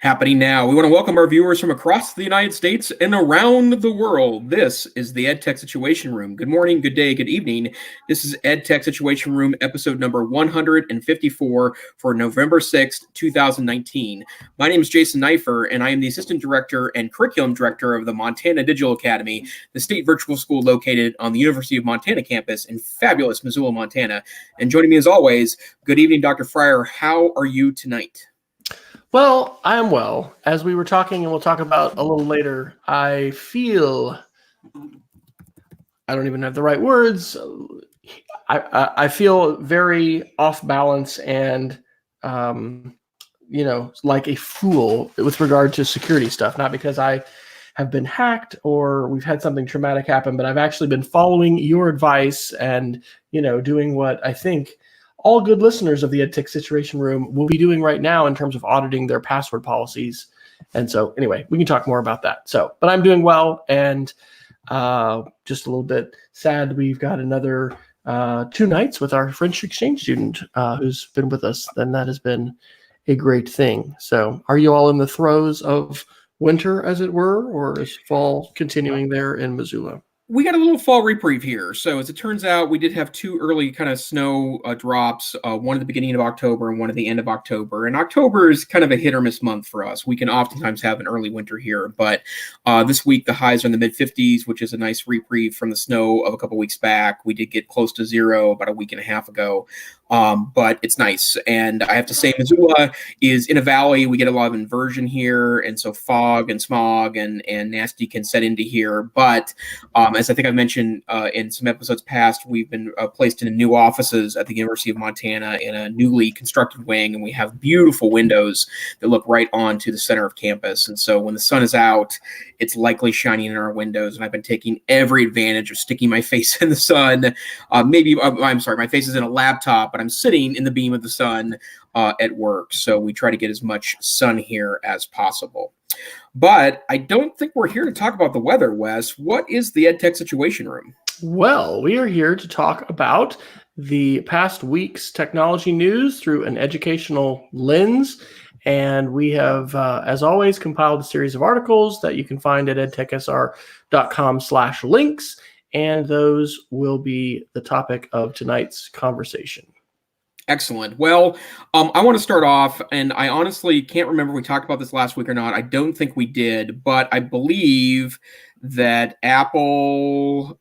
Happening now. We want to welcome our viewers from across the United States and around the world. This is the EdTech Situation Room. Good morning, good day, good evening. This is EdTech Situation Room, episode number 154 for November 6th, 2019. My name is Jason Neiffer, and I am the Assistant Director and Curriculum Director of the Montana Digital Academy, the state virtual school located on the University of Montana campus in fabulous Missoula, Montana. And joining me as always, good evening, Dr. Fryer. How are you tonight? Well, I am well. As we were talking, and we'll talk about a little later, I feel, I don't even have the right words. I feel very off balance and, like a fool with regard to security stuff. Not because I have been hacked or we've had something traumatic happen, but I've actually been following your advice and, doing what I think all good listeners of the EdTech Situation Room will be doing right now in terms of auditing their password policies. And so anyway, we can talk more about that. But I'm doing well, and just a little bit sad. We've got another 2 nights with our French exchange student who's been with us, and that has been a great thing. So are you all in the throes of winter, as it were, or is fall continuing there in Missoula? We got a little fall reprieve here. So as it turns out, we did have 2 early kind of snow drops, one at the beginning of October and one at the end of October. And October is kind of a hit or miss month for us. We can oftentimes have an early winter here, but this week the highs are in the mid-50s, which is a nice reprieve from the snow of a couple weeks back. We did get close to 0 about a week and a half ago. But it's nice. And I have to say, Missoula is in a valley. We get a lot of inversion here. And so fog and smog and nasty can set into here. But as I think I've mentioned in some episodes past, we've been placed in new offices at the University of Montana in a newly constructed wing. And we have beautiful windows that look right onto the center of campus. And so when the sun is out, it's likely shining in our windows. And I've been taking every advantage of sticking my face in the sun. My face is in a laptop, but I'm sitting in the beam of the sun at work. So we try to get as much sun here as possible. But I don't think we're here to talk about the weather, Wes. What is the EdTech Situation Room? Well, we are here to talk about the past week's technology news through an educational lens. And we have, as always, compiled a series of articles that you can find at edtechsr.com/links. And those will be the topic of tonight's conversation. Excellent. Well, I want to start off, and I honestly can't remember if we talked about this last week or not. I don't think we did, but I believe that Apple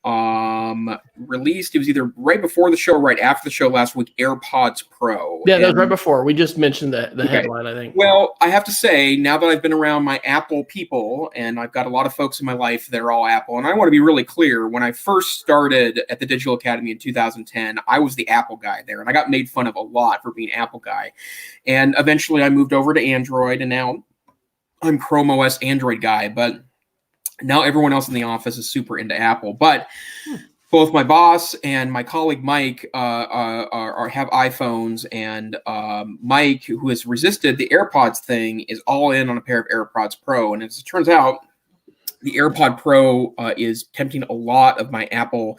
released, it was either right before the show or right after the show last week, AirPods Pro. Yeah, that was right before. We just mentioned the headline, I think. Well, I have to say, now that I've been around my Apple people, and I've got a lot of folks in my life that are all Apple, and I want to be really clear, when I first started at the Digital Academy in 2010, I was the Apple guy there, and I got made fun of a lot for being Apple guy. And eventually I moved over to Android, and now I'm Chrome OS Android guy, but now everyone else in the office is super into Apple. But both my boss and my colleague Mike have iPhones, and Mike, who has resisted the AirPods thing, is all in on a pair of AirPods Pro. And as it turns out, the AirPod Pro is tempting a lot of my Apple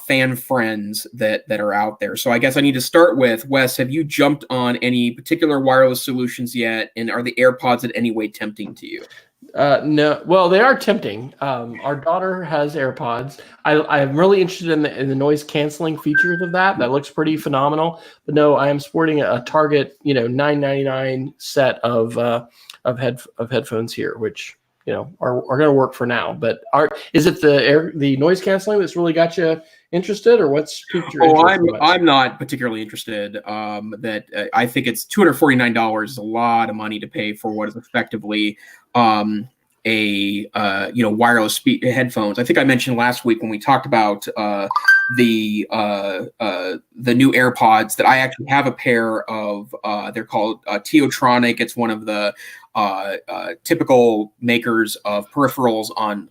fan friends that are out there. So I guess I need to start with, Wes, have you jumped on any particular wireless solutions yet? And are the AirPods in any way tempting to you? No, well, they are tempting. Our daughter has AirPods. I'm really interested in the noise canceling features of that. That looks pretty phenomenal. But no, I am sporting a Target, $9.99 set of headphones here, which are going to work for now. But is it the noise canceling that's really got you interested, or what's piqued your interest? I'm not particularly interested. I think it's $249 is a lot of money to pay for what is effectively wireless headphones. I think I mentioned last week when we talked about the new AirPods that I actually have a pair of. They're called Teotronic. It's one of the typical makers of peripherals on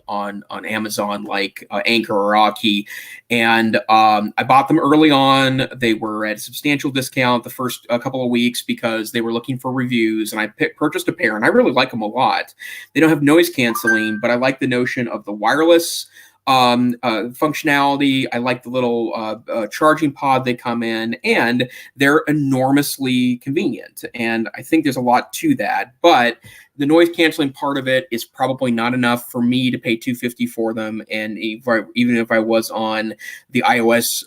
Amazon, like Anchor or Aki. And I bought them early on. They were at a substantial discount the first couple of weeks because they were looking for reviews, and I purchased a pair, and I really like them a lot. They don't have noise canceling, but I like the notion of the wireless functionality. I like the little charging pod they come in, and they're enormously convenient. And I think there's a lot to that, but the noise canceling part of it is probably not enough for me to pay $250 for them. And even if I was on the iOS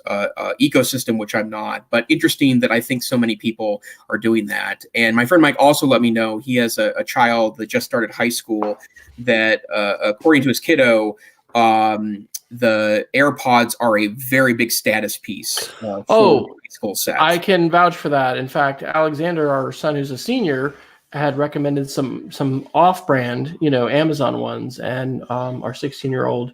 ecosystem, which I'm not, but interesting that I think so many people are doing that. And my friend Mike also let me know he has a child that just started high school that, according to his kiddo, the AirPods are a very big status piece for school set. I can vouch for that. In fact, Alexander, our son who's a senior, had recommended some off-brand, Amazon ones, and our 16-year-old,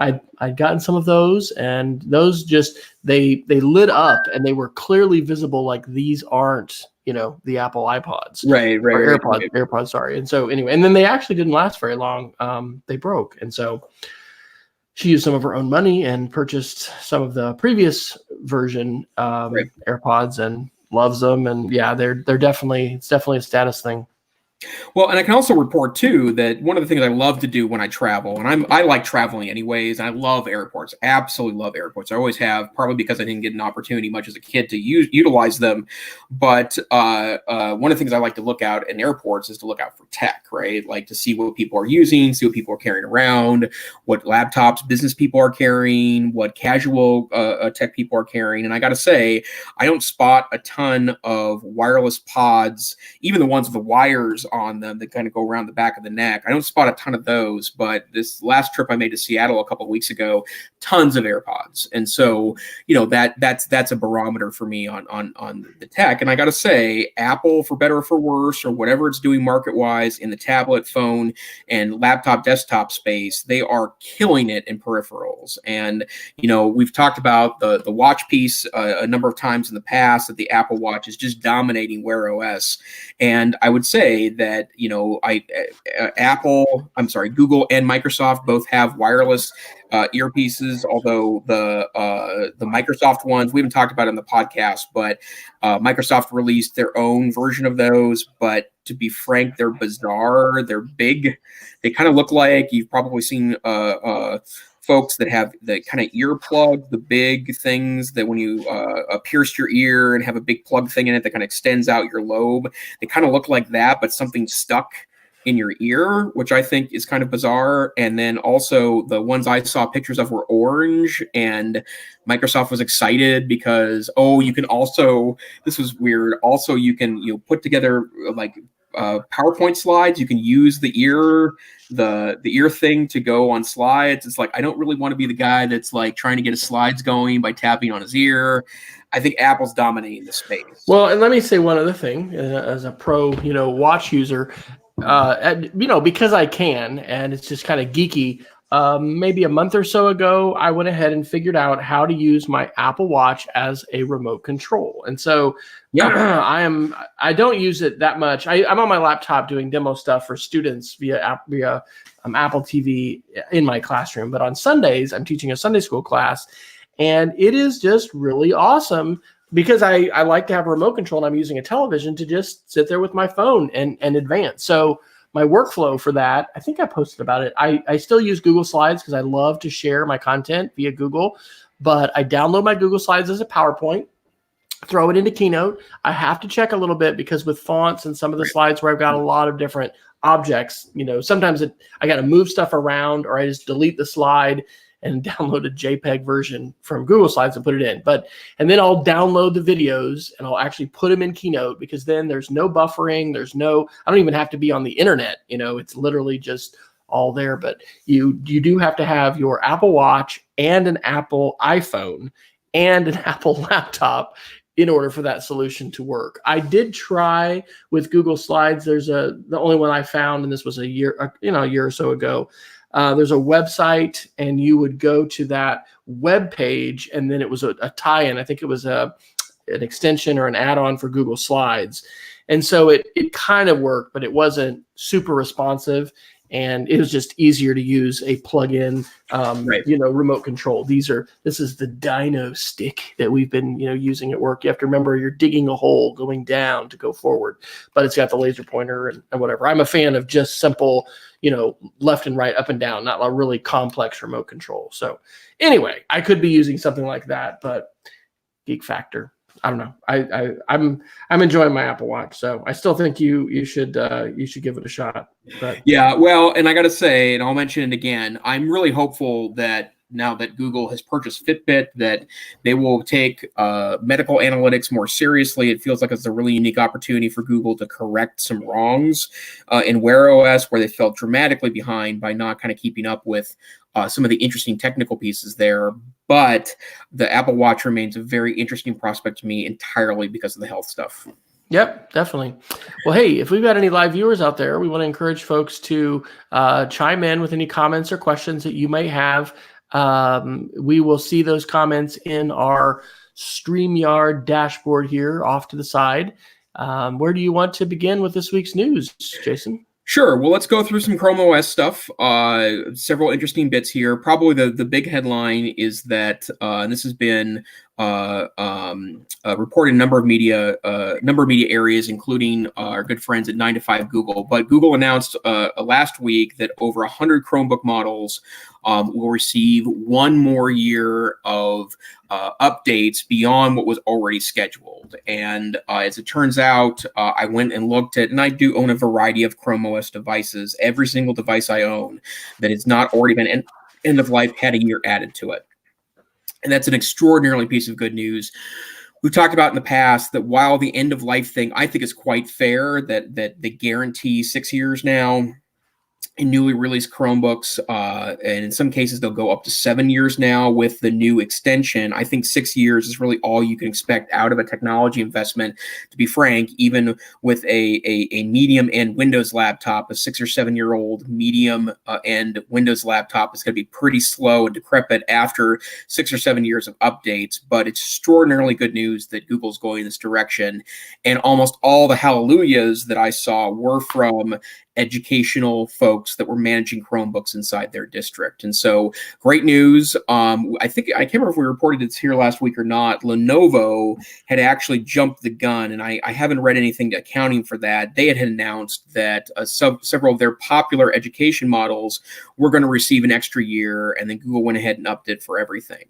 I'd gotten some of those, and those just they lit up and they were clearly visible, like these aren't the Apple iPods, right, or AirPods, sorry. And so anyway, and then they actually didn't last very long. They broke, and so she used some of her own money and purchased some of the previous version AirPods and loves them. And yeah, it's definitely a status thing. Well, and I can also report too that one of the things I love to do when I travel, and I like traveling anyways, and I love airports, absolutely love airports. I always have, probably because I didn't get an opportunity much as a kid to utilize them. But one of the things I like to look out in airports is to look out for tech, right? Like to see what people are using, see what people are carrying around, what laptops business people are carrying, what casual tech people are carrying. And I got to say, I don't spot a ton of wireless pods, even the ones with the wires on them that kind of go around the back of the neck. I don't spot a ton of those, but this last trip I made to Seattle a couple of weeks ago, tons of AirPods. And so, that's a barometer for me on the tech. And I got to say, Apple, for better or for worse, or whatever it's doing market-wise in the tablet, phone, and laptop, desktop space, they are killing it in peripherals. And, we've talked about the watch piece a number of times in the past, that the Apple Watch is just dominating Wear OS. And I would say that Google and Microsoft both have wireless earpieces, although the Microsoft ones we haven't talked about in the podcast, but Microsoft released their own version of those. But to be frank, they're bizarre. They're big. They kind of look like, you've probably seen folks that have the kind of ear plug, the big things that when you pierce your ear and have a big plug thing in it that kind of extends out your lobe. They kind of look like that, but something stuck in your ear, which I think is kind of bizarre. And then also the ones I saw pictures of were orange, and Microsoft was excited because, you can also, this was weird, also you can put together like PowerPoint slides. You can use the ear thing to go on slides. It's like, I don't really want to be the guy that's like trying to get his slides going by tapping on his ear. I think Apple's dominating the space. Well, and let me say one other thing as a pro, watch user, because I can, and it's just kind of geeky. Maybe a month or so ago, I went ahead and figured out how to use my Apple Watch as a remote control. And so I don't use it that much. I'm on my laptop doing demo stuff for students via Apple TV in my classroom. But on Sundays, I'm teaching a Sunday school class, and it is just really awesome because I like to have a remote control, and I'm using a television to just sit there with my phone and advance. So my workflow for that, I think I posted about it. I still use Google Slides because I love to share my content via Google, but I download my Google Slides as a PowerPoint, throw it into Keynote. I have to check a little bit because with fonts and some of the slides where I've got a lot of different objects, sometimes I got to move stuff around, or I just delete the slide and download a JPEG version from Google Slides and put it in. And then I'll download the videos and I'll actually put them in Keynote, because then there's no buffering. I don't even have to be on the internet. It's literally just all there. But you do have to have your Apple Watch and an Apple iPhone and an Apple laptop in order for that solution to work. I did try with Google Slides. There's the only one I found, and this was a year or so ago. There's a website, and you would go to that web page, and then it was a tie-in. I think it was an extension or an add-on for Google Slides. And so it kind of worked, but it wasn't super responsive. and it was just easier to use a plug-in, Right. remote control. This is the Dino stick that we've been, using at work. You have to remember you're digging a hole going down to go forward, but it's got the laser pointer and whatever. I'm a fan of just simple, left and right, up and down, not a really complex remote control. So anyway, I could be using something like that, but geek factor. I don't know. I'm enjoying my Apple Watch, so I still think you should give it a shot. But Yeah, well, and I got to say, and I'll mention it again, I'm really hopeful that now that Google has purchased Fitbit, that they will take medical analytics more seriously. It feels like it's a really unique opportunity for Google to correct some wrongs in Wear OS, where they fell dramatically behind by not kind of keeping up with some of the interesting technical pieces there. But the Apple Watch remains a very interesting prospect to me entirely because of the health stuff. Yep, definitely. Well, hey, if we've got any live viewers out there, we want to encourage folks to chime in with any comments or questions that you may have. We will see those comments in our StreamYard dashboard here off to the side. Where do you want to begin with this week's news, Jason? Sure. Well, let's go through some Chrome OS stuff. Several interesting bits here. Probably the big headline is that, and this has been reported in a number of media areas, including our good friends at 9 to 5 Google. But Google announced last week that over 100 Chromebook models will receive one more year of updates beyond what was already scheduled. And as it turns out, I went and looked at, and I do own a variety of Chrome OS devices. Every single device I own that has not already been end of life had a year added to it. And that's an extraordinarily piece of good news. We've talked about in the past that while the end of life thing, I think is quite fair, that they guarantee 6 years now in newly released Chromebooks, and in some cases they'll go up to 7 years now with the new extension. I think 6 years is really all you can expect out of a technology investment. To be frank, even with a medium end Windows laptop, a 6 or 7 year old medium end Windows laptop is going to be pretty slow and decrepit after 6 or 7 years of updates. But it's extraordinarily good news that Google's going in this direction, and almost all the hallelujahs that I saw were from educational folks that were managing Chromebooks inside their district. And so great news. I can't remember if we reported this here last week or not. Lenovo had actually jumped the gun, and I haven't read anything accounting for that. They had announced that several of their popular education models were going to receive an extra year, and then Google went ahead and upped it for everything.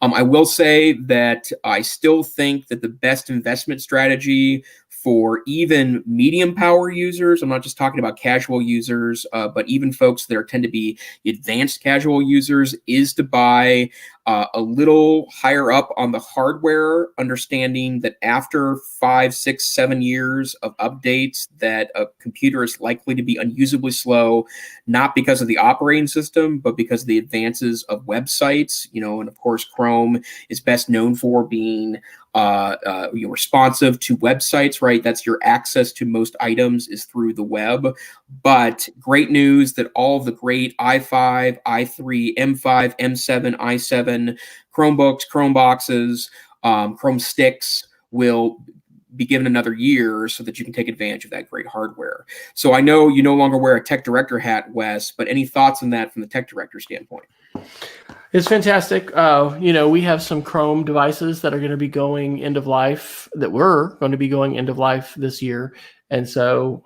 I will say that I still think that the best investment strategy for even medium power users, I'm not just talking about casual users, but even folks that tend to be advanced casual users, is to buy a little higher up on the hardware, understanding that after 5, 6, 7 years of updates, that a computer is likely to be unusably slow, not because of the operating system, but because of the advances of websites. And of course, Chrome is best known for being responsive to websites, right? That's your access to most items is through the web. But great news that all of the great i5, i3, M5, M7, i7 Chromebooks, Chromeboxes, Chrome sticks will be given another year so that you can take advantage of that great hardware. So I know you no longer wear a tech director hat, Wes, but any thoughts on that from the tech director standpoint? It's fantastic. We have some Chrome devices that are going to be going end of life, that were going to be going end of life this year. And so,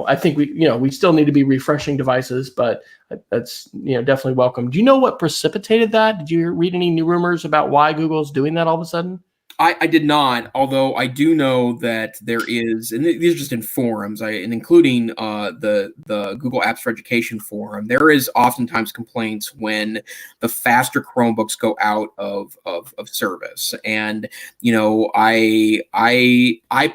I think we still need to be refreshing devices, but that's, definitely welcome. Do you know what precipitated that? Did you read any new rumors about why Google's doing that all of a sudden? I did not, although I do know that there is, and these are just in forums, and including the Google Apps for Education forum, there is oftentimes complaints when the faster Chromebooks go out of service. And I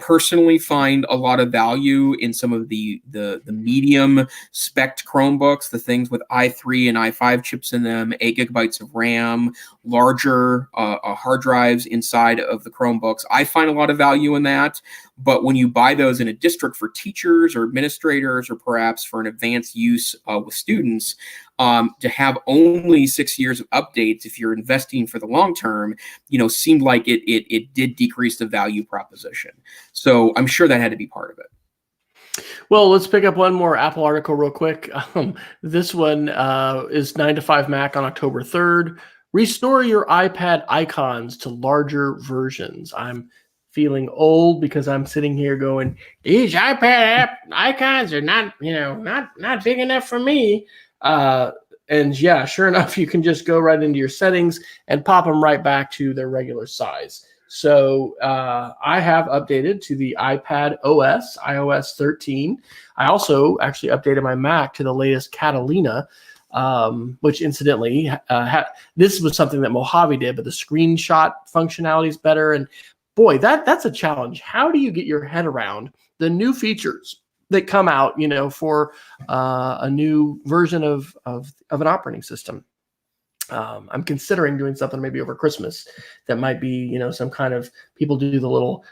personally find a lot of value in some of the medium spec Chromebooks, the things with i3 and i5 chips in them, 8 gigabytes of RAM, larger hard drives inside of the Chromebooks. I find a lot of value in that. But when you buy those in a district for teachers or administrators, or perhaps for an advanced use with students, to have only 6 years of updates, if you're investing for the long term, seemed like it did decrease the value proposition. So I'm sure that had to be part of it. Well, let's pick up one more Apple article real quick. This one is 9 to 5 Mac on October 3rd. Restore your iPad icons to larger versions. I'm feeling old because I'm sitting here going, these iPad app icons are not, not big enough for me. And yeah, sure enough, you can just go right into your settings and pop them right back to their regular size. So I have updated to the iPad OS, iOS 13. I also actually updated my Mac to the latest Catalina, which incidentally, this was something that Mojave did, but the screenshot functionality is better. And boy, that's a challenge. How do you get your head around the new features that come out, for a new version of an operating system? I'm considering doing something maybe over Christmas that might be, some kind of, people do the little,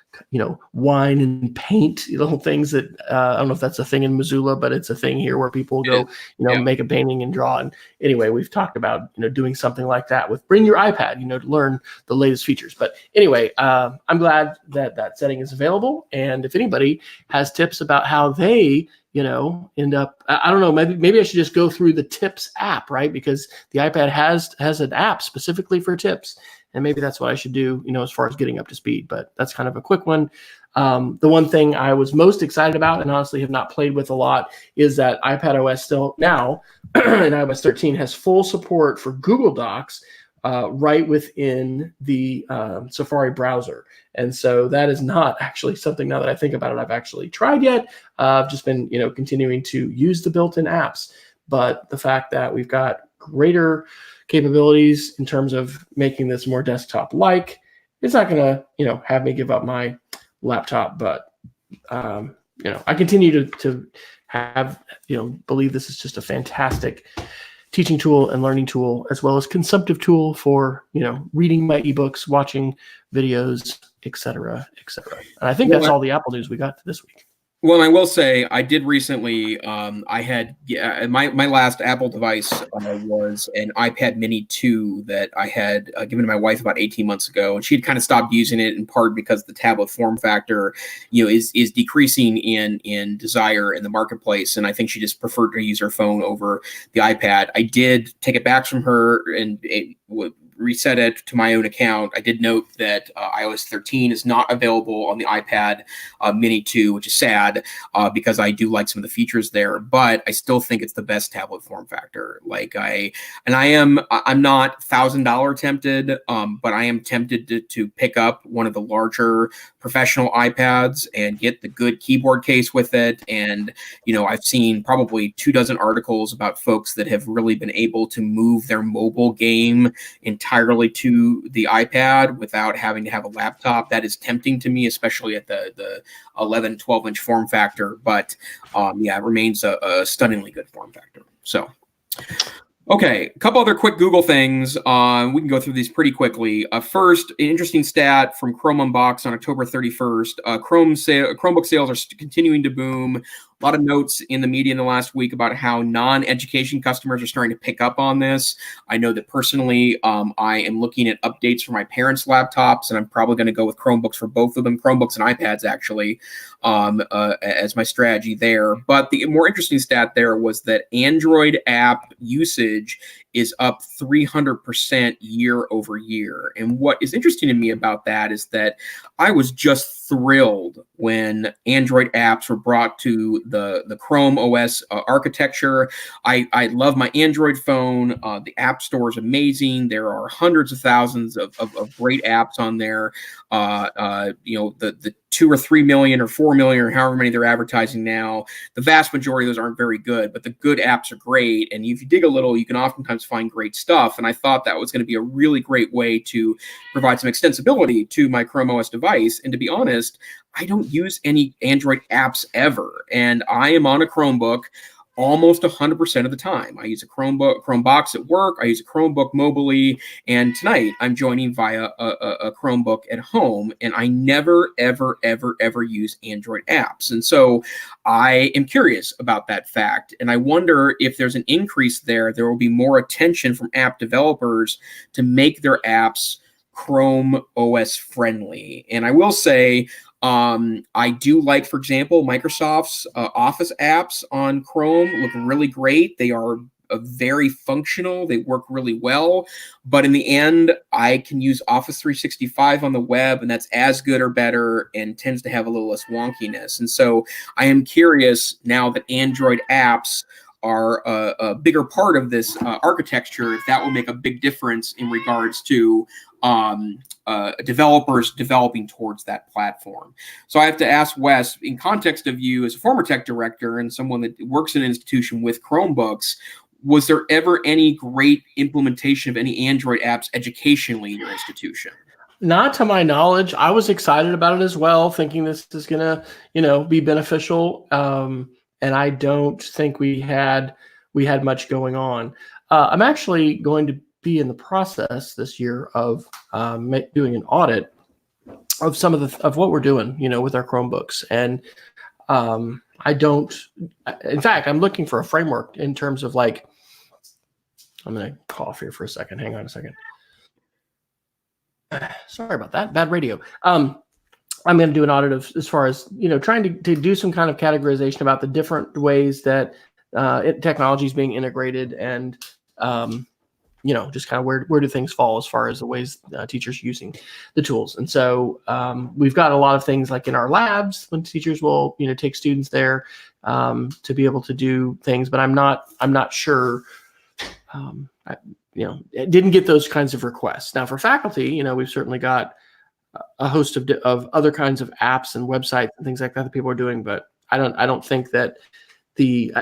wine and paint little things that I don't know if that's a thing in Missoula, but it's a thing here where people go, make a painting and draw. And anyway, we've talked about, doing something like that with bring your iPad, to learn the latest features. But anyway, I'm glad that setting is available. And if anybody has tips about how they end up, I don't know, maybe I should just go through the tips app, right? Because the iPad has an app specifically for tips, and maybe that's what I should do, as far as getting up to speed. But that's kind of a quick one. The one thing I was most excited about, and honestly have not played with a lot, is that iPad OS still now in iOS 13 has full support for Google Docs right within the Safari browser. And so that is not actually something, now that I think about it, I've actually tried yet. I've just been, continuing to use the built-in apps. But the fact that we've got greater capabilities in terms of making this more desktop-like, it's not going to, have me give up my laptop. But, I continue to have, believe this is just a fantastic teaching tool and learning tool, as well as consumptive tool for, reading my ebooks, watching videos, et cetera, et cetera. And I think that's all the Apple news we got this week. Well, I will say I did recently. I had my last Apple device was an iPad Mini 2 that I had given to my wife about 18 months ago, and she had kind of stopped using it in part because the tablet form factor, is decreasing in desire in the marketplace, and I think she just preferred to use her phone over the iPad. I did take it back from her and reset it to my own account. I did note that iOS 13 is not available on the iPad Mini 2, which is sad because I do like some of the features there, but I still think it's the best tablet form factor. I'm not $1,000 tempted, but I am tempted to pick up one of the larger professional iPads and get the good keyboard case with it. And, I've seen probably 24 articles about folks that have really been able to move their mobile game entirely to the iPad without having to have a laptop. That is tempting to me, especially at the 11, 12-inch form factor. But it remains a stunningly good form factor. So, okay, a couple other quick Google things. We can go through these pretty quickly. First, an interesting stat from Chrome Unbox on October 31st. Chromebook sales are continuing to boom. A lot of notes in the media in the last week about how non-education customers are starting to pick up on this. I know that personally, I am looking at updates for my parents' laptops, and I'm probably going to go with Chromebooks for both of them, Chromebooks and iPads, actually, as my strategy there. But the more interesting stat there was that Android app usage is up 300% year over year. And what is interesting to me about that is that I was just thrilled when Android apps were brought to the Chrome OS architecture. I love my Android phone. The App Store is amazing. There are hundreds of thousands of great apps on there. The 2 or 3 million or 4 million or however many they're advertising now, the vast majority of those aren't very good, but the good apps are great. And if you dig a little, you can oftentimes find great stuff. And I thought that was going to be a really great way to provide some extensibility to my Chrome OS device. And to be honest, I don't use any Android apps ever. And I am on a Chromebook almost 100% of the time. I use a Chromebox at work. I use a Chromebook mobilely. And tonight I'm joining via a Chromebook at home. And I never, ever, ever, ever use Android apps. And so I am curious about that fact. And I wonder if there's an increase there will be more attention from app developers to make their apps Chrome OS friendly. And I will say, I do like, for example, Microsoft's Office apps on Chrome look really great. They are very functional. They work really well. But in the end, I can use Office 365 on the web, and that's as good or better and tends to have a little less wonkiness. And so I am curious now that Android apps are a bigger part of this architecture, if that will make a big difference in regards to developers developing towards that platform. So I have to ask Wes, in context of you as a former tech director and someone that works in an institution with Chromebooks, was there ever any great implementation of any Android apps educationally in your institution? Not to my knowledge. I was excited about it as well, thinking this is gonna, be beneficial. And I don't think we had much going on. I'm actually going to be in the process this year of doing an audit of some of what we're doing, with our Chromebooks. And I don't. In fact, I'm looking for a framework in terms of like. I'm gonna cough here for a second. Hang on a second. Sorry about that. Bad radio. I'm going to do an audit of as far as trying to do some kind of categorization about the different ways that technology is being integrated, and just kind of where do things fall as far as the ways teachers are using the tools. And so we've got a lot of things like in our labs when teachers will take students there to be able to do things, but I'm not sure. Didn't get those kinds of requests. Now for faculty, we've certainly got a host of other kinds of apps and websites and things like that people are doing, but I don't think that the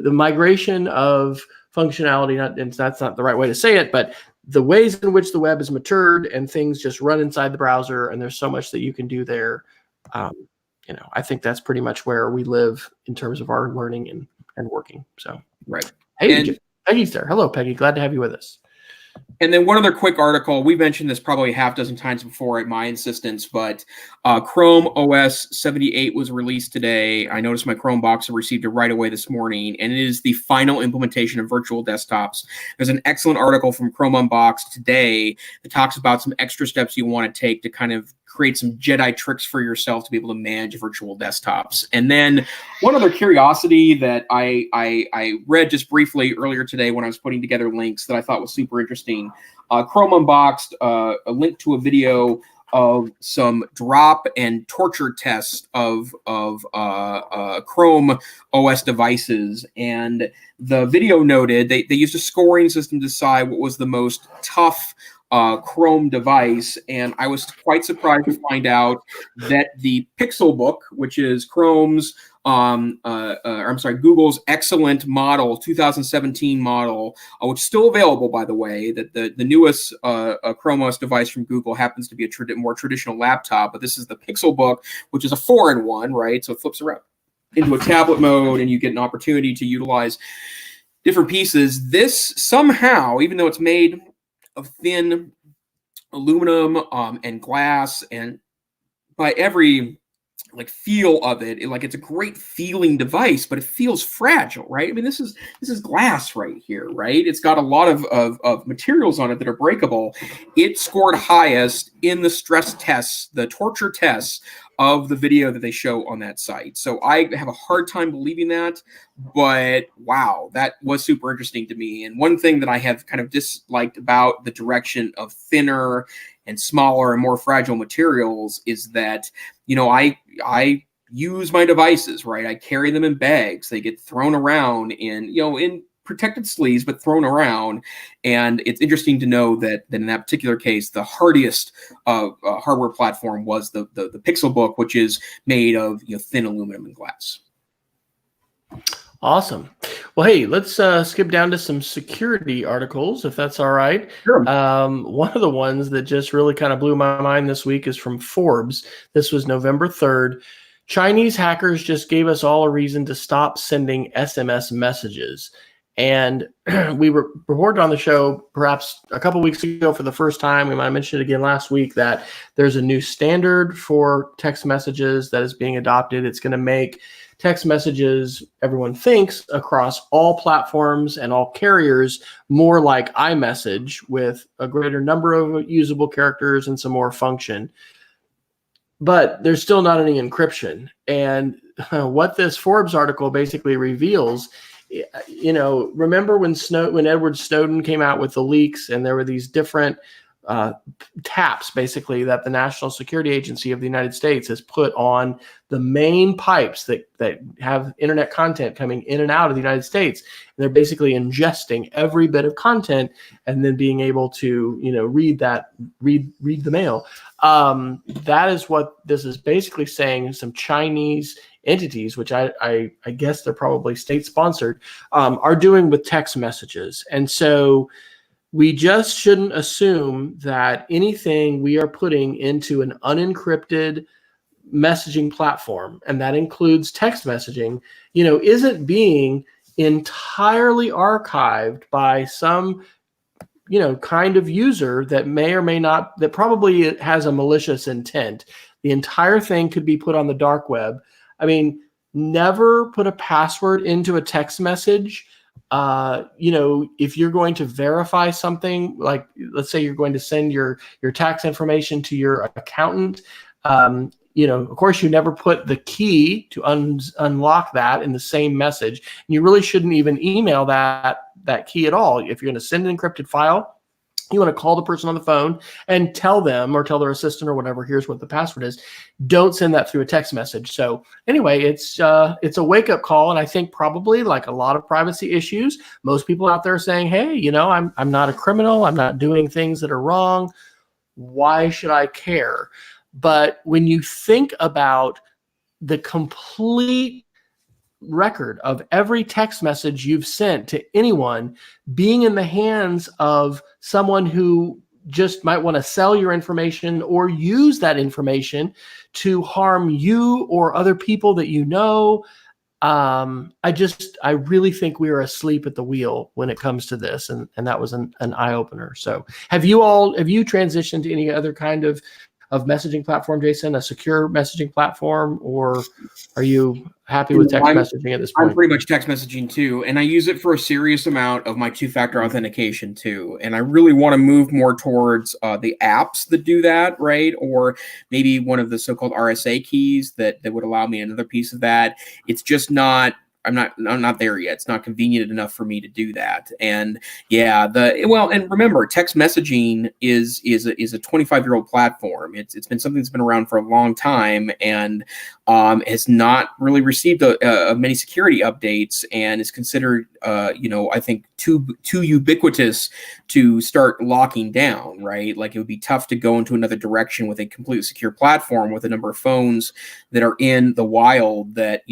migration of functionality, and that's not the right way to say it, but the ways in which the web has matured and things just run inside the browser and there's so much that you can do there. I think that's pretty much where we live in terms of our learning and working. So, right. Hey, Peggy's there. Hello, Peggy. Glad to have you with us. And then one other quick article, we mentioned this probably half dozen times before at my insistence, but Chrome OS 78 was released today. I noticed my Chrome box received it right away this morning, and it is the final implementation of virtual desktops. There's an excellent article from Chrome Unboxed today that talks about some extra steps you want to take to kind of create some Jedi tricks for yourself to be able to manage virtual desktops. And then one other curiosity that I read just briefly earlier today when I was putting together links that I thought was super interesting. Chrome Unboxed a link to a video of some drop and torture tests of Chrome OS devices. And the video noted they used a scoring system to decide what was the most tough Chrome device, and I was quite surprised to find out that the Pixelbook, which is Google's excellent model, 2017 model, which is still available, by the way. That the newest Chrome OS device from Google happens to be a more traditional laptop, but this is the Pixelbook, which is a 4-in-1, right? So it flips around into a tablet mode, and you get an opportunity to utilize different pieces. This somehow, even though it's made of thin aluminum and glass, and by every feel of it, it's a great feeling device, but it feels fragile, right? I mean, this is glass right here, right? It's got a lot of materials on it that are breakable. It scored highest in the stress tests, the torture tests of the video that they show on that site. So I have a hard time believing that, but wow, that was super interesting to me. And one thing that I have kind of disliked about the direction of thinner and smaller and more fragile materials is that, I use my devices, right? I carry them in bags. They get thrown around in protected sleeves, but thrown around. And it's interesting to know that in that particular case, the hardiest hardware platform was the Pixelbook, which is made of thin aluminum and glass. Awesome. Well, hey, let's skip down to some security articles, if that's all right. Sure. One of the ones that just really kind of blew my mind this week is from Forbes. This was November 3rd. Chinese hackers just gave us all a reason to stop sending SMS messages. And we reported on the show perhaps a couple weeks ago for the first time. We might have mentioned it again last week that there's a new standard for text messages that is being adopted. It's going to make text messages, everyone thinks, across all platforms and all carriers more like iMessage with a greater number of usable characters and some more function. but there's still not any encryption. And what this Forbes article basically reveals, remember when Edward Snowden came out with the leaks, and there were these different taps basically that the National Security Agency of the United States has put on the main pipes that have internet content coming in and out of the United States. And they're basically ingesting every bit of content and then being able to, read the mail. That is what this is basically saying. Some Chinese entities, which I guess they're probably state sponsored, are doing with text messages. And so we just shouldn't assume that anything we are putting into an unencrypted messaging platform, and that includes text messaging, isn't being entirely archived by some, kind of user that may or may not, that probably has a malicious intent. The entire thing could be put on the dark web. I mean, never put a password into a text message. If you're going to verify something, like let's say you're going to send your tax information to your accountant, of course you never put the key to unlock that in the same message. And you really shouldn't even email that key at all. If you're going to send an encrypted file, you want to call the person on the phone and tell them, or tell their assistant or whatever, here's what the password is. Don't send that through a text message. So anyway, it's a wake-up call. And I think probably like a lot of privacy issues, most people out there are saying, hey, I'm not a criminal. I'm not doing things that are wrong. Why should I care? But when you think about the complete record of every text message you've sent to anyone being in the hands of someone who just might want to sell your information or use that information to harm you or other people that I really think we are asleep at the wheel when it comes to this, and that was an eye opener. So have you transitioned to any other kind of messaging platform, Jason, a secure messaging platform, or are you happy with text messaging at this point? I'm pretty much text messaging too, and I use it for a serious amount of my two-factor authentication too. And I really want to move more towards the apps that do that, right? Or maybe one of the so-called RSA keys that would allow me another piece of that. It's just not. I'm not there yet. It's not convenient enough for me to do that. And and remember, text messaging is a 25-year-old platform. It's been something that's been around for a long time, and has not really received many security updates, and is considered I think too ubiquitous to start locking down, right? Like it would be tough to go into another direction with a completely secure platform with a number of phones that are in the wild that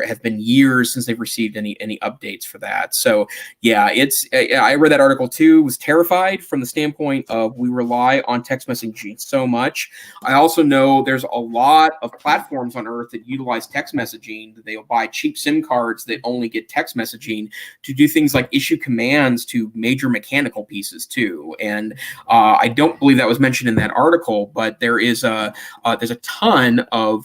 have been years since they've received any updates for that. So yeah, I read that article too, was terrified from the standpoint of we rely on text messaging so much. I also know there's a lot of platforms on earth that utilize text messaging, that they'll buy cheap SIM cards that only get text messaging to do things like issue commands to major mechanical pieces too. And I don't believe that was mentioned in that article, but there's a ton of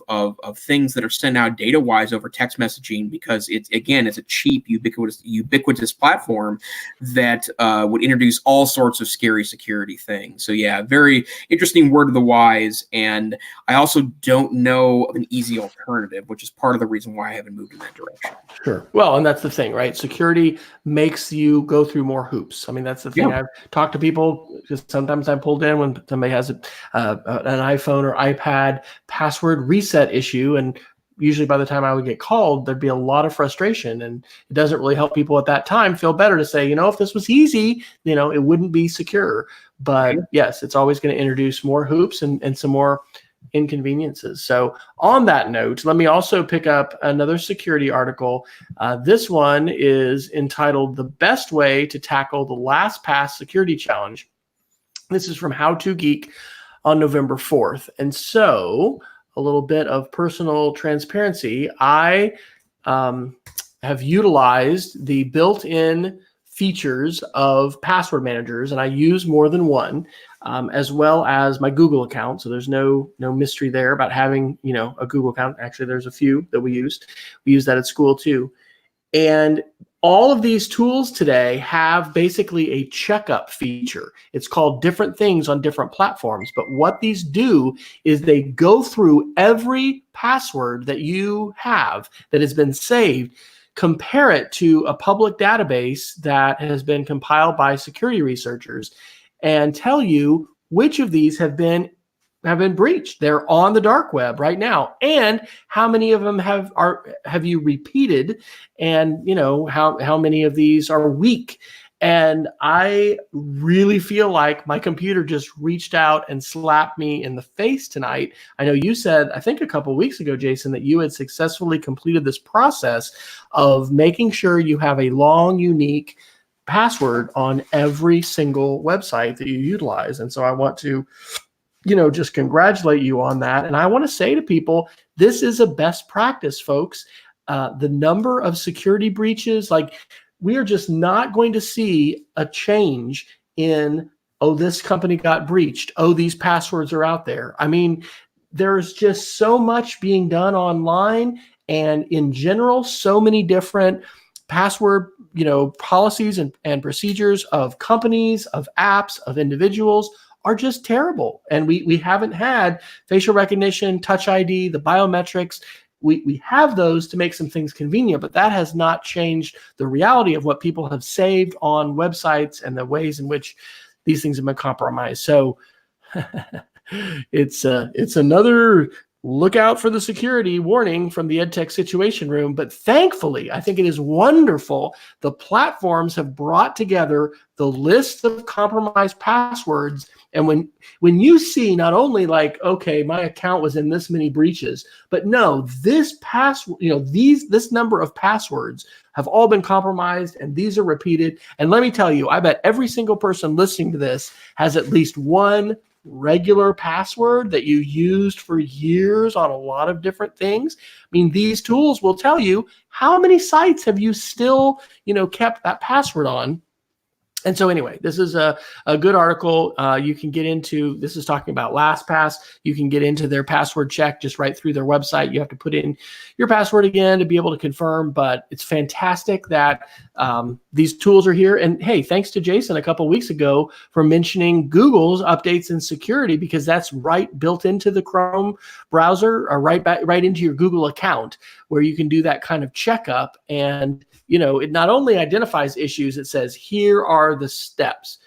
things that are sent out data wise over text messaging, because it's a cheap ubiquitous platform that would introduce all sorts of scary security things. So yeah, very interesting word of the wise. And I also don't know of an easy alternative, which is part of the reason why I haven't moved in that direction. Sure. Well, and that's the thing, right? Security makes you go through more hoops. I mean, that's the thing. Yeah. I've talked to people, because sometimes I'm pulled in when somebody has an iPhone or iPad password reset issue, and usually by the time I would get called, there'd be a lot of frustration, and it doesn't really help people at that time feel better to say, if this was easy, it wouldn't be secure. But yes, it's always going to introduce more hoops and some more inconveniences. So on that note, let me also pick up another security article. This one is entitled "The Best Way to Tackle the LastPass Security Challenge." This is from How to Geek on November 4th. And so a little bit of personal transparency. I have utilized the built-in features of password managers, and I use more than one, as well as my Google account. So there's no mystery there about having a Google account. Actually, there's a few that we use. We use that at school too. And all of these tools today have basically a checkup feature. It's called different things on different platforms. But what these do is they go through every password that you have that has been saved, compare it to a public database that has been compiled by security researchers, and tell you which of these have been breached. They're on the dark web right now, and how many of them have you repeated, and how many of these are weak. And I really feel like my computer just reached out and slapped me in the face tonight. I know you said, I think a couple of weeks ago, Jason, that you had successfully completed this process of making sure you have a long, unique password on every single website that you utilize. And so I want to just congratulate you on that. And I want to say to people, this is a best practice, folks. The number of security breaches, we are just not going to see a change in, oh, this company got breached. Oh, these passwords are out there. I mean, there's just so much being done online, and in general, so many different password, policies and procedures of companies, of apps, of individuals are just terrible. And we haven't had facial recognition, Touch ID, the biometrics. We have those to make some things convenient, but that has not changed the reality of what people have saved on websites and the ways in which these things have been compromised. So it's another look out for the security warning from the EdTech Situation Room. But thankfully, I think it is wonderful the platforms have brought together the list of compromised passwords. And when you see not only okay, my account was in this many breaches, but no, this this number of passwords have all been compromised, and these are repeated. And let me tell you, I bet every single person listening to this has at least one regular password that you used for years on a lot of different things. I mean, these tools will tell you how many sites have you still, kept that password on. And so anyway, this is a good article. You can get into, this is talking about LastPass. You can get into their password check just right through their website. You have to put in your password again to be able to confirm, but it's fantastic that these tools are here. And hey, thanks to Jason a couple of weeks ago for mentioning Google's updates in security, because that's right built into the Chrome browser, or right into your Google account, where you can do that kind of checkup. And it not only identifies issues, it says, here are the steps,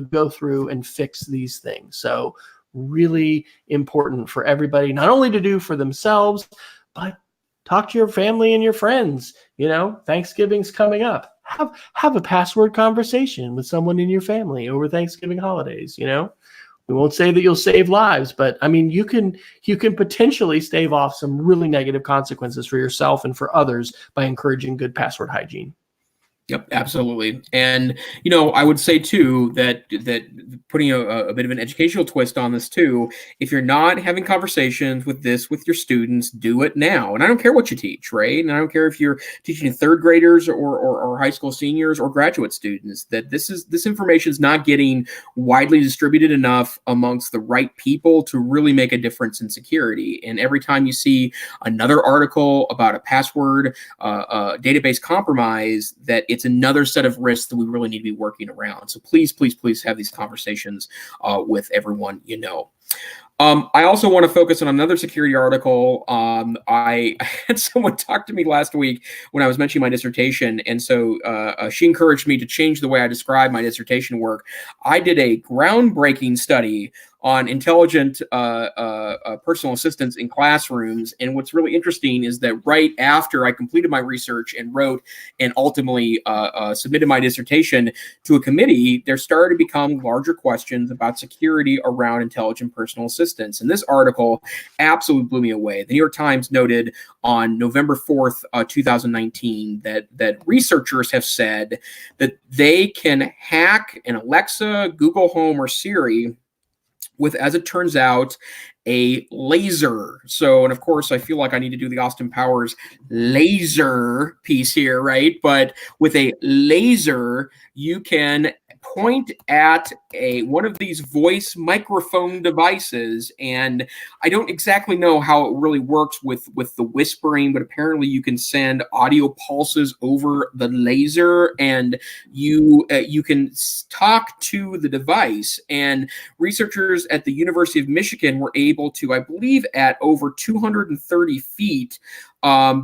go through and fix these things. So really important for everybody, not only to do for themselves, but talk to your family and your friends. Thanksgiving's coming up. Have a password conversation with someone in your family over Thanksgiving holidays. We won't say that you'll save lives, but I mean, you can potentially stave off some really negative consequences for yourself and for others by encouraging good password hygiene. Yep, absolutely. And, I would say too that putting a bit of an educational twist on this too, if you're not having conversations with your students, do it now. And I don't care what you teach, right? And I don't care if you're teaching third graders or high school seniors or graduate students, that this information is not getting widely distributed enough amongst the right people to really make a difference in security. And every time you see another article about a password database compromise, that it's another set of risks that we really need to be working around. So please, please, please have these conversations with everyone you know. I also want to focus on another security article. I had someone talk to me last week when I was mentioning my dissertation, and so she encouraged me to change the way I describe my dissertation work. I did a groundbreaking study on intelligent personal assistants in classrooms. And what's really interesting is that right after I completed my research and wrote and ultimately submitted my dissertation to a committee, there started to become larger questions about security around intelligent personal assistants. And this article absolutely blew me away. The New York Times noted on November 4th, 2019, that researchers have said that they can hack an Alexa, Google Home, or Siri with, as it turns out, a laser. So, and of course, I feel like I need to do the Austin Powers laser piece here, right? But with a laser, you can point at one of these voice microphone devices, and I don't exactly know how it really works with the whispering, but apparently you can send audio pulses over the laser, and you can talk to the device. And researchers at the University of Michigan were able to, I believe, at over 230 feet,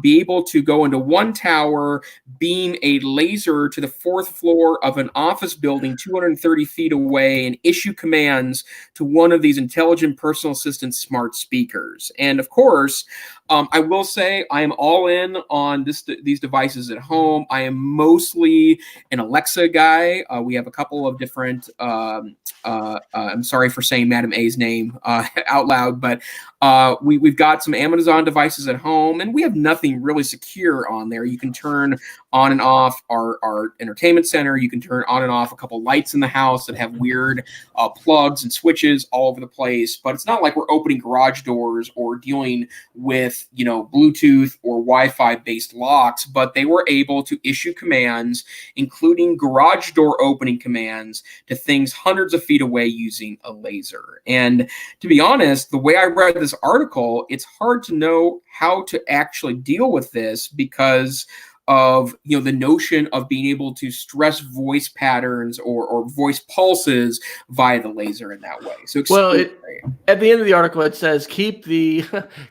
be able to go into one tower, beam a laser to the fourth floor of an office building 230 feet away, and issue commands to one of these intelligent personal assistant smart speakers. And of course, I will say I am all in on these devices at home. I am mostly an Alexa guy. We have a couple of different, I'm sorry for saying Madam A's name out loud, but we've got some Amazon devices at home, and we have nothing really secure on there. You can turn on and off our entertainment center. You can turn on and off a couple lights in the house that have weird plugs and switches all over the place. But it's not like we're opening garage doors or dealing with, Bluetooth or Wi-Fi based locks. But they were able to issue commands, including garage door opening commands, to things hundreds of feet away using a laser. And to be honest, the way I read this article, it's hard to know how to actually deal with this because of the notion of being able to stress voice patterns or voice pulses via the laser in that way. So at the end of the article it says keep the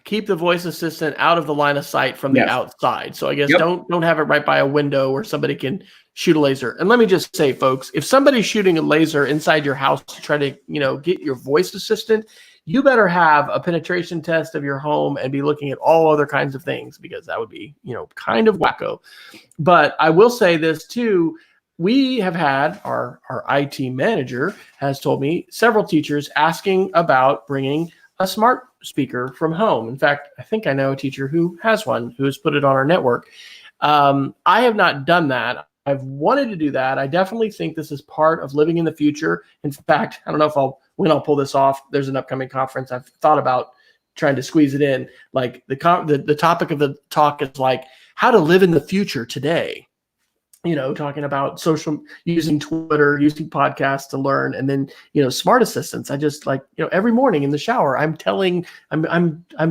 voice assistant out of the line of sight from the outside. So I guess don't have it right by a window where somebody can shoot a laser. And let me just say, folks, if somebody's shooting a laser inside your house to try to get your voice assistant, you better have a penetration test of your home and be looking at all other kinds of things, because that would be, kind of wacko. But I will say this too. We have had our IT manager has told me several teachers asking about bringing a smart speaker from home. In fact, I think I know a teacher who has one, who has put it on our network. I have not done that. I've wanted to do that. I definitely think this is part of living in the future. In fact, I don't know when I'll pull this off. There's an upcoming conference. I've thought about trying to squeeze it in. Like the topic of the talk is like how to live in the future today. Talking about using Twitter, using podcasts to learn, and then smart assistants. I just every morning in the shower, I'm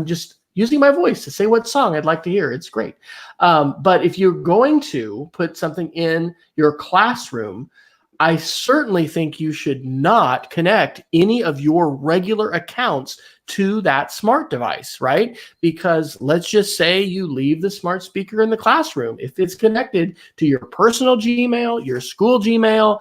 just using my voice to say what song I'd like to hear. It's great. But if you're going to put something in your classroom, I certainly think you should not connect any of your regular accounts to that smart device, right? Because let's just say you leave the smart speaker in the classroom. If it's connected to your personal Gmail, your school Gmail,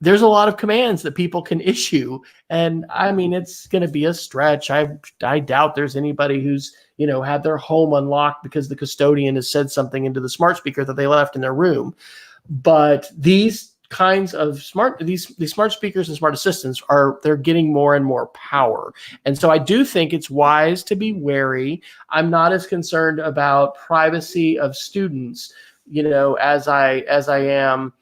there's a lot of commands that people can issue. And I mean, it's going to be a stretch. I doubt there's anybody who's, had their home unlocked because the custodian has said something into the smart speaker that they left in their room. But these kinds of these smart speakers and smart assistants they're getting more and more power. And so I do think it's wise to be wary. I'm not as concerned about privacy of students, as I am.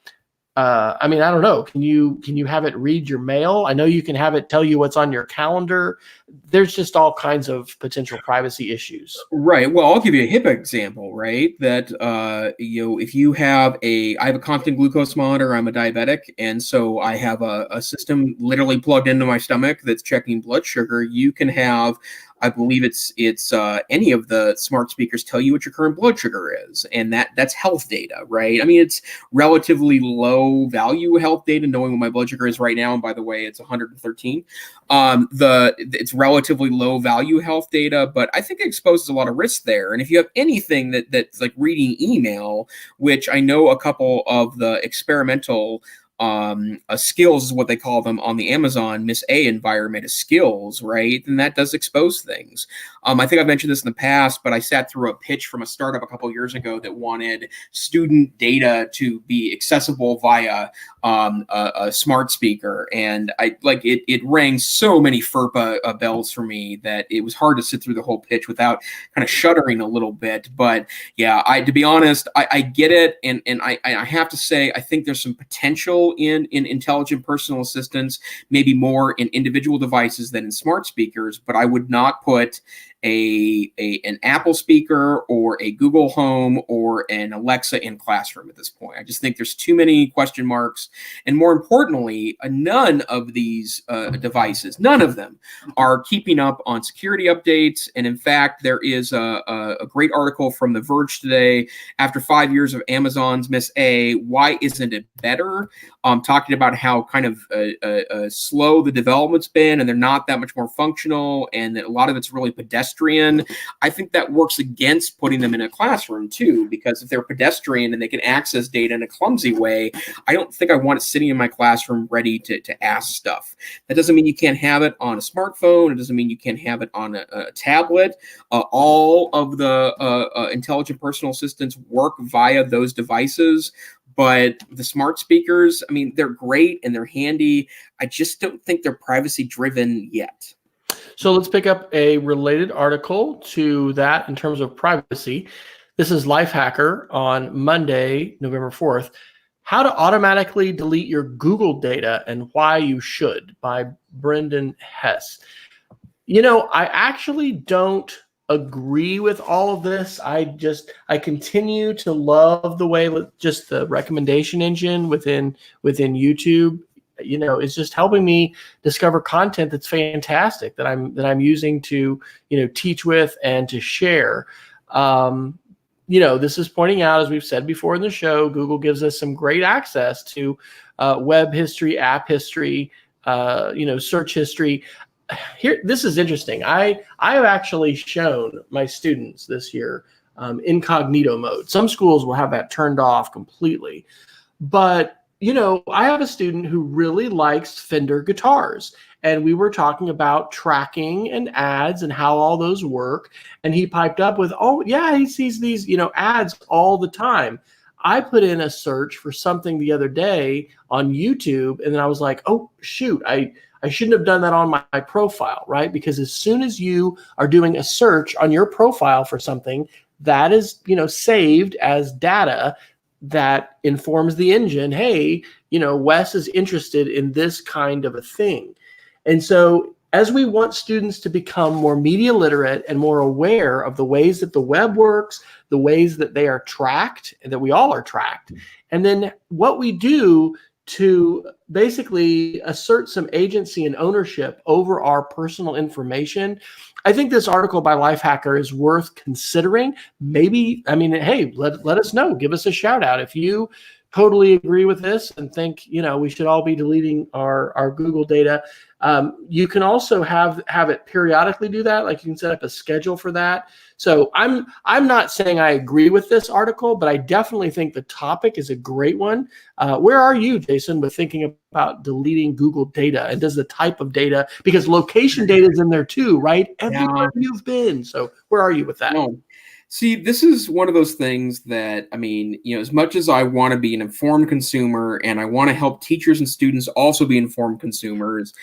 I mean, I don't know. Can you have it read your mail? I know you can have it tell you what's on your calendar. There's just all kinds of potential privacy issues. Right. Well, I'll give you a HIPAA example, right? That, if you have I have a constant glucose monitor, I'm a diabetic. And so I have a system literally plugged into my stomach that's checking blood sugar. You can have, I believe it's any of the smart speakers tell you what your current blood sugar is, and that's health data, right? I mean, it's relatively low value health data, knowing what my blood sugar is right now. And by the way, it's 113. It's relatively low value health data, but I think it exposes a lot of risk there. And if you have anything that's like reading email, which I know a couple of the experimental skills is what they call them on the Amazon Miss A environment is skills, right? And that does expose things. I think I've mentioned this in the past, but I sat through a pitch from a startup a couple of years ago that wanted student data to be accessible via a smart speaker. And it rang so many FERPA bells for me that it was hard to sit through the whole pitch without kind of shuddering a little bit. But yeah, to be honest, I get it. And I have to say, I think there's some potential in intelligent personal assistants, maybe more in individual devices than in smart speakers, but I would not put an Apple speaker or a Google Home or an Alexa in classroom at this point. I just think there's too many question marks. And more importantly, none of these devices, none of them are keeping up on security updates. And in fact, there is a great article from The Verge today, after 5 years of Amazon's Miss A, why isn't it better? Talking about how kind of slow the development's been, and they're not that much more functional, and that a lot of it's really pedestrian. I think that works against putting them in a classroom too, because if they're pedestrian and they can access data in a clumsy way, I don't think I want it sitting in my classroom ready to ask stuff. That doesn't mean you can't have it on a smartphone. It doesn't mean you can't have it on a tablet. All of the intelligent personal assistants work via those devices. But the smart speakers, I mean, they're great and they're handy. I just don't think they're privacy driven yet. So let's pick up a related article to that in terms of privacy. This is Lifehacker on Monday, November 4th. How to automatically delete your Google data and why you should, by Brendan Hess. You know, I actually don't agree with all of this. I continue to love the way just the recommendation engine within YouTube, you know, is just helping me discover content that's fantastic that I'm using to, you know, teach with and to share. You know, this is pointing out, as we've said before in the show, Google gives us some great access to web history, app history, you know, search history. Here, this is interesting. I have actually shown my students this year incognito mode. Some schools will have that turned off completely. But, you know, I have a student who really likes Fender guitars. And we were talking about tracking and ads and how all those work. And he piped up with, oh, yeah, he sees these, you know, ads all the time. I put in a search for something the other day on YouTube. And then I was like, oh, shoot, I shouldn't have done that on my profile, right? Because as soon as you are doing a search on your profile for something, that is, you know, saved as data that informs the engine, hey, you know, Wes is interested in this kind of a thing. And so as we want students to become more media literate and more aware of the ways that the web works, the ways that they are tracked, and that we all are tracked, and then what we do to basically assert some agency and ownership over our personal information, I think this article by Lifehacker is worth considering. Maybe, I mean, hey, let us know. Give us a shout out if you totally agree with this and think, you know, we should all be deleting our Google data. You can also have it periodically do that. Like you can set up a schedule for that. So I'm not saying I agree with this article, but I definitely think the topic is a great one. Where are you, Jason, with thinking about deleting Google data? And does the type of data, because location data is in there too, right? Everywhere you've been. So where are you with that? No. See, this is one of those things that, I mean, you know, as much as I want to be an informed consumer and I want to help teachers and students also be informed consumers,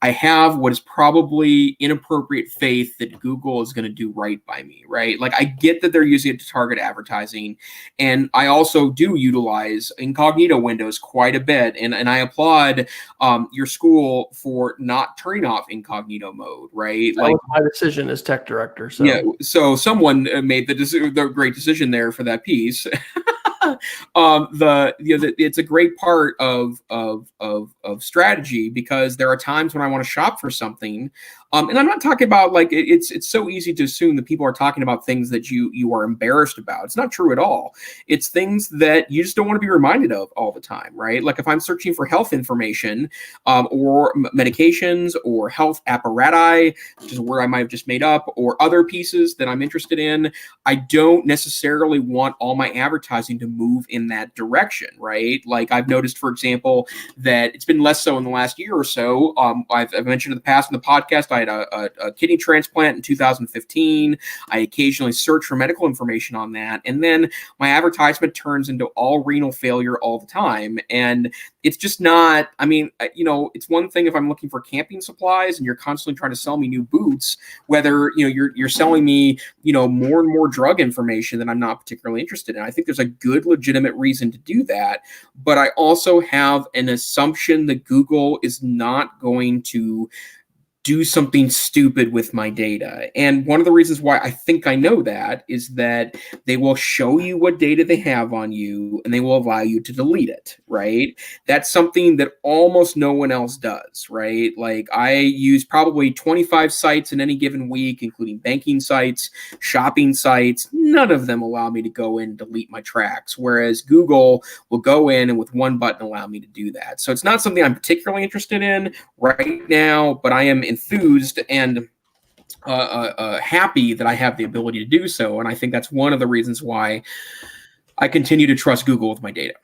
I have what is probably inappropriate faith that Google is going to do right by me, right? Like, I get that they're using it to target advertising, and I also do utilize incognito windows quite a bit, and I applaud your school for not turning off incognito mode, right? That was my decision as tech director. So yeah, so someone made the great decision there for that piece. It's a great part of strategy, because there are times when I want to shop for something, and I'm not talking about like it's so easy to assume that people are talking about things that you are embarrassed about. It's not true at all. It's things that you just don't want to be reminded of all the time, right? Like if I'm searching for health information, or medications or health apparatus, which is a word I might have just made up, or other pieces that I'm interested in, I don't necessarily want all my advertising to move in that direction, right? Like I've noticed, for example, that it's been less so in the last year or so. I've mentioned in the past in the podcast, I had a kidney transplant in 2015. I occasionally search for medical information on that, and then my advertisement turns into all renal failure all the time. And it's just not, I mean, you know, it's one thing if I'm looking for camping supplies and you're constantly trying to sell me new boots, whether, you know, you're selling me, you know, more and more drug information that I'm not particularly interested in. I think there's a good legitimate reason to do that, but I also have an assumption that Google is not going to do something stupid with my data. And one of the reasons why I think I know that is that they will show you what data they have on you and they will allow you to delete it, right? That's something that almost no one else does, right? Like I use probably 25 sites in any given week, including banking sites, shopping sites. None of them allow me to go in and delete my tracks, whereas Google will go in and with one button allow me to do that. So it's not something I'm particularly interested in right now, but I am enthused and happy that I have the ability to do so. And I think that's one of the reasons why I continue to trust Google with my data.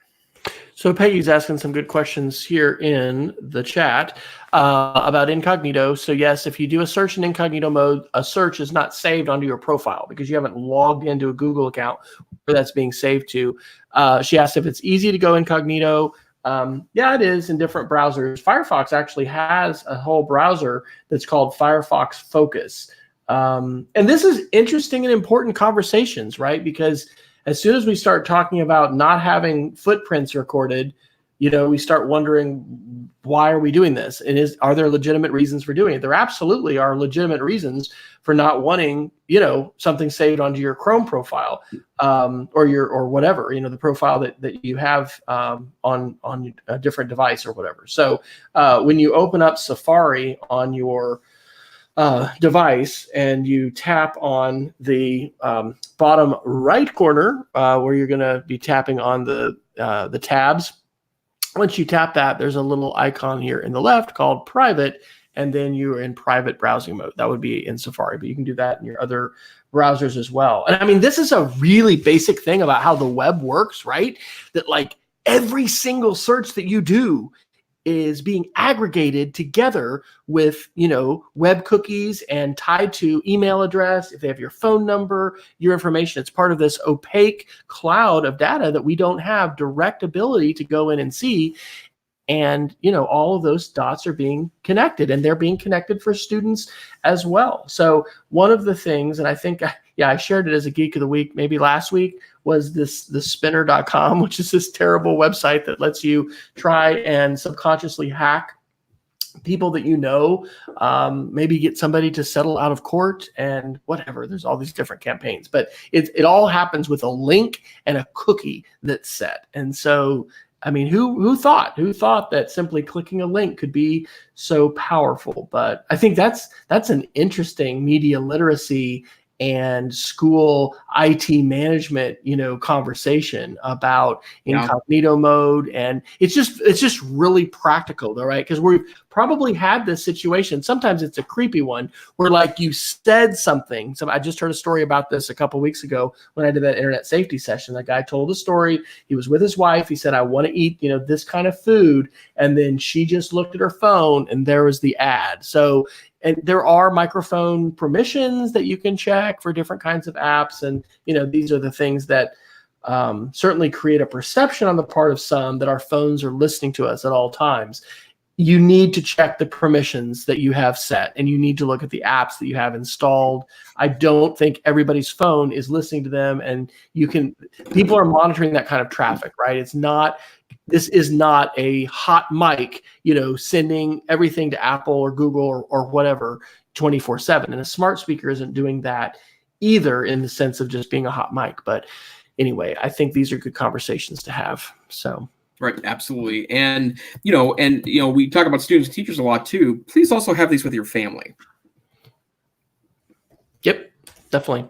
So Peggy's asking some good questions here in the chat about incognito. So yes, if you do a search in incognito mode, a search is not saved onto your profile because you haven't logged into a Google account where that's being saved to. She asked if it's easy to go incognito. Yeah, it is in different browsers. Firefox actually has a whole browser that's called Firefox Focus. And this is interesting and important conversations, right? Because as soon as we start talking about not having footprints recorded, we start wondering, why are we doing this? And are there legitimate reasons for doing it? There absolutely are legitimate reasons for not wanting, something saved onto your Chrome profile, or whatever, the profile that you have on a different device or whatever. So when you open up Safari on your device and you tap on the bottom right corner where you're going to be tapping on the tabs. Once you tap that, there's a little icon here in the left called private, and then you're in private browsing mode. That would be in Safari, but you can do that in your other browsers as well. And I mean, this is a really basic thing about how the web works, right? That like every single search that you do is being aggregated together with, web cookies and tied to email address. If they have your phone number, your information, it's part of this opaque cloud of data that we don't have direct ability to go in and see. And, all of those dots are being connected, and they're being connected for students as well. So one of the things, and I think, I shared it as a Geek of the Week, maybe last week, was the spinner.com, which is this terrible website that lets you try and subconsciously hack people that maybe get somebody to settle out of court and whatever. There's all these different campaigns, but it all happens with a link and a cookie that's set. And so, I mean, who thought that simply clicking a link could be so powerful? But I think that's an interesting media literacy and school IT management, conversation about incognito mode. And it's just really practical though, right? Because we've probably had this situation. Sometimes it's a creepy one where like you said something. So I just heard a story about this a couple of weeks ago when I did that internet safety session. That guy told a story. He was with his wife. He said, I want to eat, this kind of food. And then she just looked at her phone and there was the ad. So, and there are microphone permissions that you can check for different kinds of apps. And, these are the things that certainly create a perception on the part of some that our phones are listening to us at all times. You need to check the permissions that you have set, and you need to look at the apps that you have installed. I don't think everybody's phone is listening to them, and people are monitoring that kind of traffic, right? This is not a hot mic, sending everything to Apple or Google or whatever 24/7. And a smart speaker isn't doing that either in the sense of just being a hot mic. But anyway, I think these are good conversations to have. So. Right, absolutely. And, we talk about students and teachers a lot too. Please also have these with your family. Yep, definitely.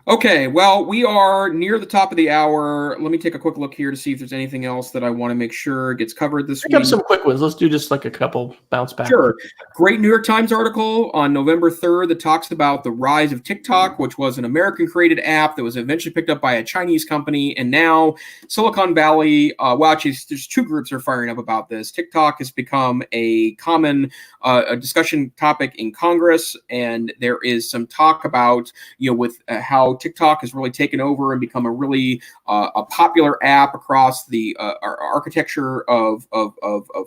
Okay, well, we are near the top of the hour. Let me take a quick look here to see if there's anything else that I want to make sure gets covered this week. Pick up some quick ones. Let's do just like a couple bounce back. Sure. Great New York Times article on November 3rd that talks about the rise of TikTok, which was an American-created app that was eventually picked up by a Chinese company. And now Silicon Valley, actually, there's two groups that are firing up about this. TikTok has become a common a discussion topic in Congress, and there is some talk about, with how TikTok has really taken over and become a really a popular app across the architecture of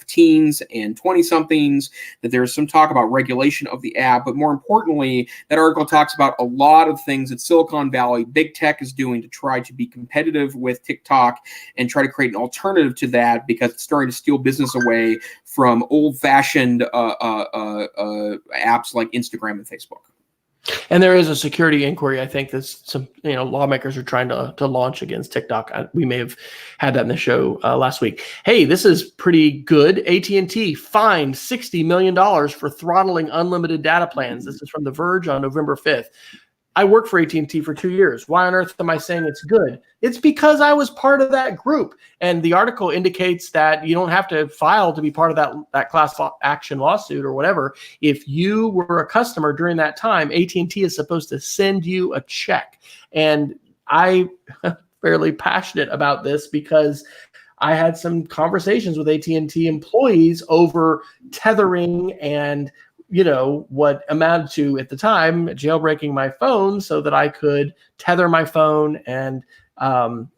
teens and 20-somethings, that there's some talk about regulation of the app. But more importantly, that article talks about a lot of things that Silicon Valley, big tech, is doing to try to be competitive with TikTok and try to create an alternative to that, because it's starting to steal business away from old-fashioned apps like Instagram and Facebook. And there is a security inquiry, I think, that some lawmakers are trying to launch against TikTok. We may have had that in the show last week. Hey, this is pretty good. AT&T fined $60 million for throttling unlimited data plans. This is from The Verge on November 5th. I worked for AT&T for 2 years. Why on earth am I saying it's good? It's because I was part of that group. And the article indicates that you don't have to file to be part of that class action lawsuit or whatever. If you were a customer during that time, AT&T is supposed to send you a check. And I'm fairly passionate about this because I had some conversations with AT&T employees over tethering and what amounted to, at the time, jailbreaking my phone so that I could tether my phone. And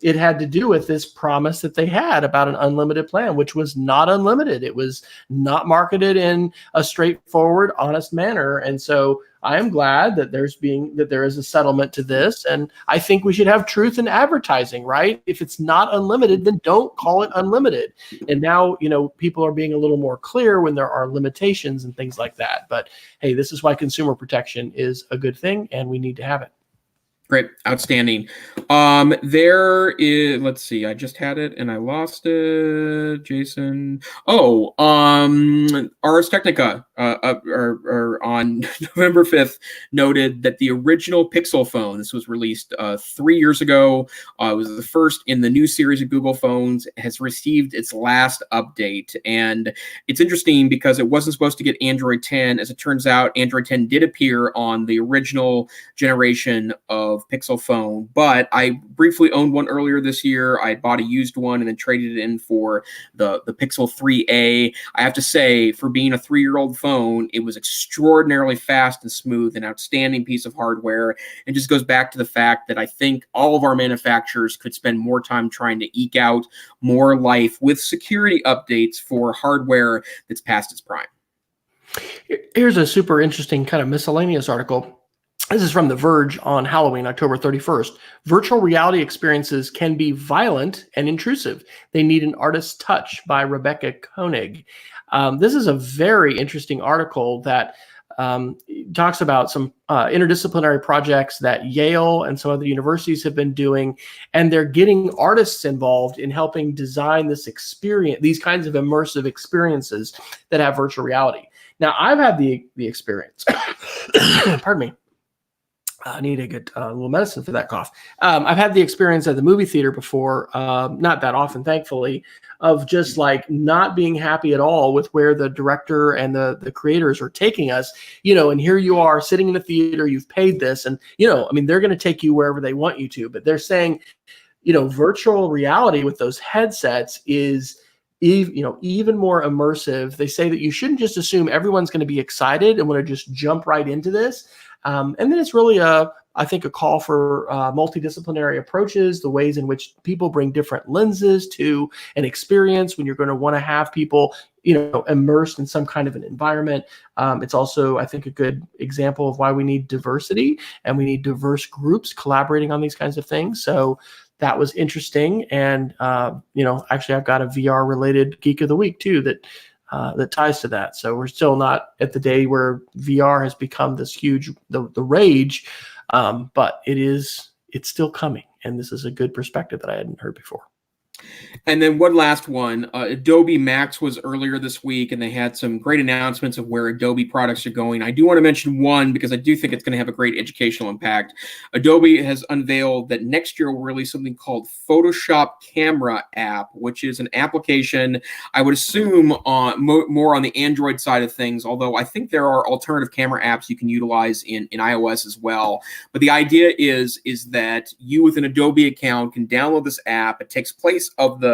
it had to do with this promise that they had about an unlimited plan, which was not unlimited. It was not marketed in a straightforward, honest manner. And so I am glad that there is a settlement to this. And I think we should have truth in advertising, right? If it's not unlimited, then don't call it unlimited. And now, people are being a little more clear when there are limitations and things like that. But hey, this is why consumer protection is a good thing, and we need to have it. Great. Outstanding. There is, let's see, I just had it and I lost it. Jason. Oh, Ars Technica on November 5th noted that the original Pixel phone, this was released 3 years ago, it was the first in the new series of Google phones, has received its last update. And it's interesting because it wasn't supposed to get Android 10. As it turns out, Android 10 did appear on the original generation of Pixel phone, but I briefly owned one earlier this year. I bought a used one and then traded it in for the Pixel 3a. I have to say, for being a 3-year-old phone, it was extraordinarily fast and smooth, an outstanding piece of hardware. It just goes back to the fact that I think all of our manufacturers could spend more time trying to eke out more life with security updates for hardware that's past its prime. Here's a super interesting kind of miscellaneous article. This is from The Verge on Halloween, October 31st. Virtual reality experiences can be violent and intrusive. They need an artist's touch, by Rebecca Koenig. This is a very interesting article that talks about some interdisciplinary projects that Yale and some other universities have been doing, and they're getting artists involved in helping design this experience, these kinds of immersive experiences that have virtual reality. Now, I've had the experience. Pardon me. I need to get a little medicine for that cough. I've had the experience at the movie theater before, not that often, thankfully, of just like not being happy at all with where the director and the creators are taking us, and here you are sitting in the theater, you've paid this, and, they're going to take you wherever they want you to, but they're saying, virtual reality with those headsets is even more immersive. They say that you shouldn't just assume everyone's going to be excited and want to just jump right into this. And then it's really I think a call for multidisciplinary approaches, the ways in which people bring different lenses to an experience when you're going to want to have people, immersed in some kind of an environment. It's also, I think, a good example of why we need diversity and we need diverse groups collaborating on these kinds of things. So that was interesting. And, actually, I've got a VR related Geek of the Week, too, that ties to that. So we're still not at the day where VR has become this huge, the rage, but it's still coming. And this is a good perspective that I hadn't heard before. And then one last one, Adobe Max was earlier this week, and they had some great announcements of where Adobe products are going. I do want to mention one because I do think it's going to have a great educational impact. Adobe has unveiled that next year we'll release something called Photoshop Camera app, which is an application, I would assume, more on the Android side of things, although I think there are alternative camera apps you can utilize in iOS as well. But the idea is that you, with an Adobe account, can download this app. It takes place of the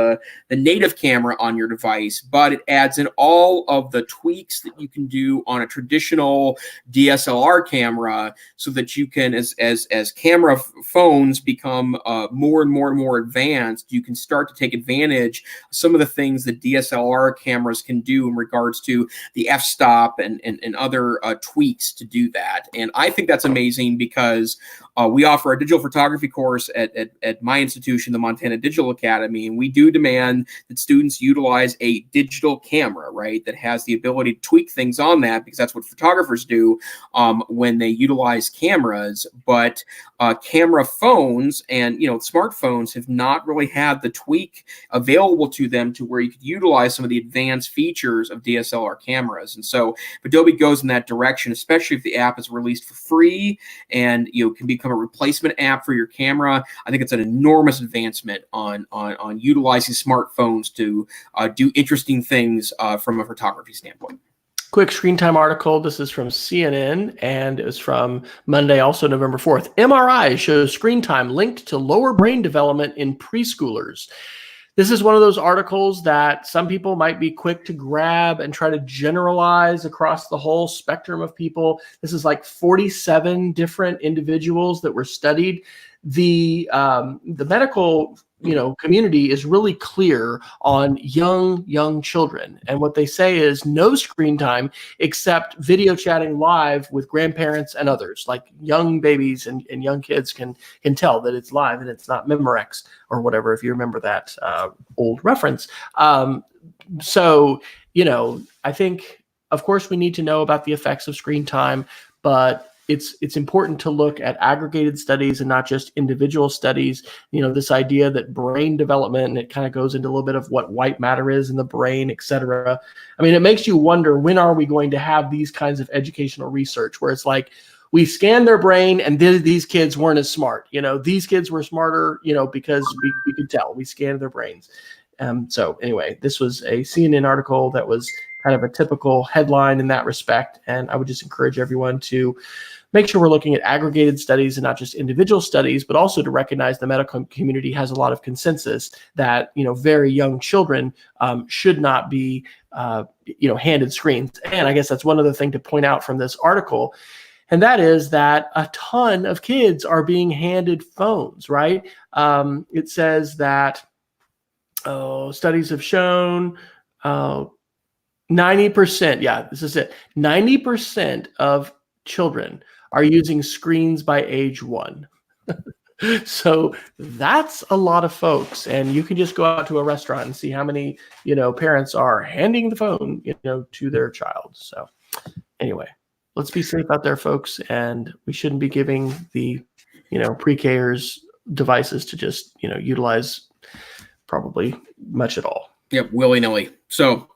the native camera on your device, but it adds in all of the tweaks that you can do on a traditional DSLR camera, so that you can, as camera phones become more and more advanced, you can start to take advantage of some of the things that DSLR cameras can do in regards to the f-stop and other tweaks to do that. And I think that's amazing, because we offer a digital photography course at my institution, the Montana Digital Academy, and we do demand that students utilize a digital camera, right, that has the ability to tweak things on that, because that's what photographers do when they utilize cameras. But camera phones and smartphones have not really had the tweak available to them to where you could utilize some of the advanced features of DSLR cameras. And so if Adobe goes in that direction, especially if the app is released for free and can become a replacement app for your camera, I think it's an enormous advancement on utilizing smartphones to do interesting things from a photography standpoint. Quick screen time article. This is from CNN, and it was from Monday, also November 4th. MRI shows screen time linked to lower brain development in preschoolers. This is one of those articles that some people might be quick to grab and try to generalize across the whole spectrum of people. This is like 47 different individuals that were studied. The medical community is really clear on young children. And what they say is no screen time except video chatting live with grandparents and others. Like young babies and young kids can tell that it's live and it's not Memorex or whatever, if you remember that old reference. So, I think, of course, we need to know about the effects of screen time, but it's important to look at aggregated studies and not just individual studies. This idea that brain development, and it kind of goes into a little bit of what white matter is in the brain, et cetera. I mean, it makes you wonder, when are we going to have these kinds of educational research where it's like, we scanned their brain and these kids weren't as smart. These kids were smarter, because we could tell. We scanned their brains. So anyway, this was a CNN article that was kind of a typical headline in that respect. And I would just encourage everyone to make sure we're looking at aggregated studies and not just individual studies, but also to recognize the medical community has a lot of consensus that, very young children should not be, handed screens. And I guess that's one other thing to point out from this article. And that is that a ton of kids are being handed phones, right? It says that studies have shown 90%, yeah, this is it. 90% of children are using screens by age 1. So that's a lot of folks. And you can just go out to a restaurant and see how many, parents are handing the phone, to their child. So anyway, let's be safe out there, folks. And we shouldn't be giving the, pre-Kers devices to just, utilize probably much at all. Yep, willy-nilly. So,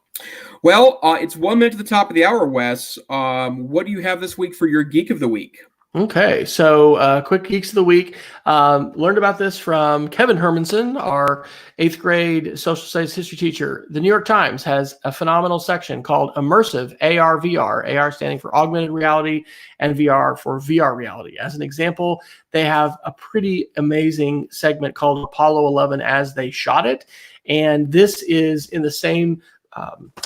well, it's 1 minute to the top of the hour, Wes. What do you have this week for your Geek of the Week? Okay, so quick Geeks of the Week. Learned about this from Kevin Hermanson, our 8th grade social studies history teacher. The New York Times has a phenomenal section called Immersive AR/VR, AR standing for augmented reality and VR for VR reality. As an example, they have a pretty amazing segment called Apollo 11 as they shot it. And this is in the same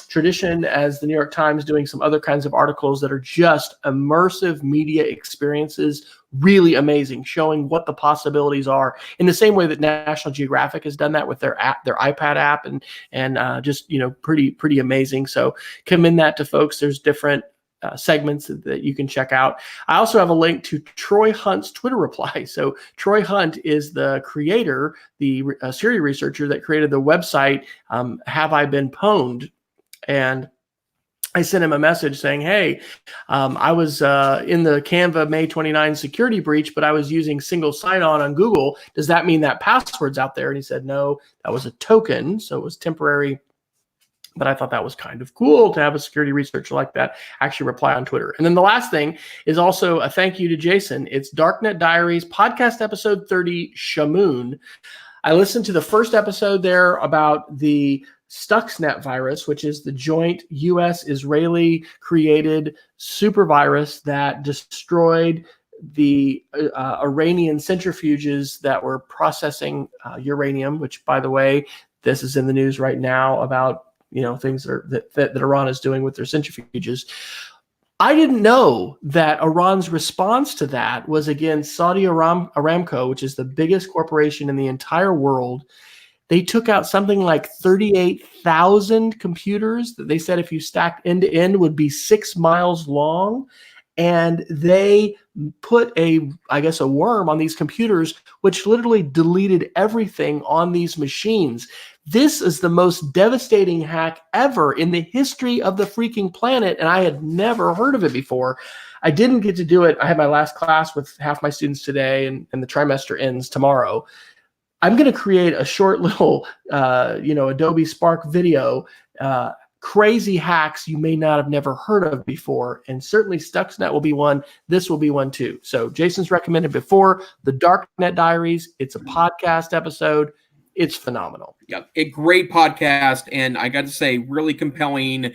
tradition as the New York Times, doing some other kinds of articles that are just immersive media experiences, really amazing, showing what the possibilities are in the same way that National Geographic has done that with their app, their iPad app, and just pretty amazing. So commend that to folks. There's different segments that you can check out. I also have a link to Troy Hunt's Twitter reply. So Troy Hunt is the creator, the Siri researcher that created the website Have I Been Pwned? And I sent him a message saying, hey, I was in the Canva May 29 security breach, but I was using single sign-on on Google. Does that mean that password's out there? And he said, no, that was a token. So it was temporary. But I thought that was kind of cool to have a security researcher like that actually reply on Twitter. And then the last thing is also a thank you to Jason. It's Darknet Diaries podcast episode 30, Shamoon. I listened to the first episode there about the Stuxnet virus, which is the joint U.S.-Israeli created super virus that destroyed the Iranian centrifuges that were processing uranium, which, by the way, This is in the news right now about, things that Iran is doing with their centrifuges. I didn't know that Iran's response to that was against Saudi Aramco, which is the biggest corporation in the entire world. They took out something like 38,000 computers that they said if you stacked end to end would be 6 miles long. And they put a worm on these computers, which literally deleted everything on these machines. This is the most devastating hack ever in the history of the freaking planet, and I had never heard of it before. I didn't get to do it. I had my last class with half my students today, and the trimester ends tomorrow. I'm going to create a short little, Adobe Spark video, crazy hacks you may not have never heard of before. And certainly Stuxnet will be one. This will be one too. So Jason's recommended before, the Darknet Diaries. It's a podcast episode. It's phenomenal. Yeah, a great podcast, and I got to say, really compelling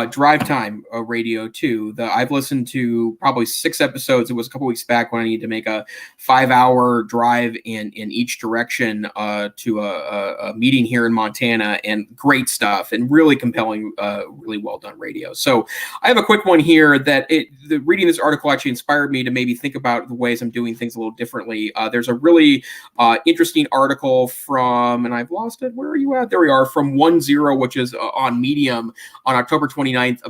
drive time radio too. I've listened to probably 6 episodes. It was a couple weeks back when I needed to make a 5-hour drive in each direction to a meeting here in Montana, and great stuff, and really compelling, really well done radio. So I have a quick one here that reading this article actually inspired me to maybe think about the ways I'm doing things a little differently. There's a really interesting article from, and I've lost it. Where are you at? There we are, from 10, which is on Medium on October 29th.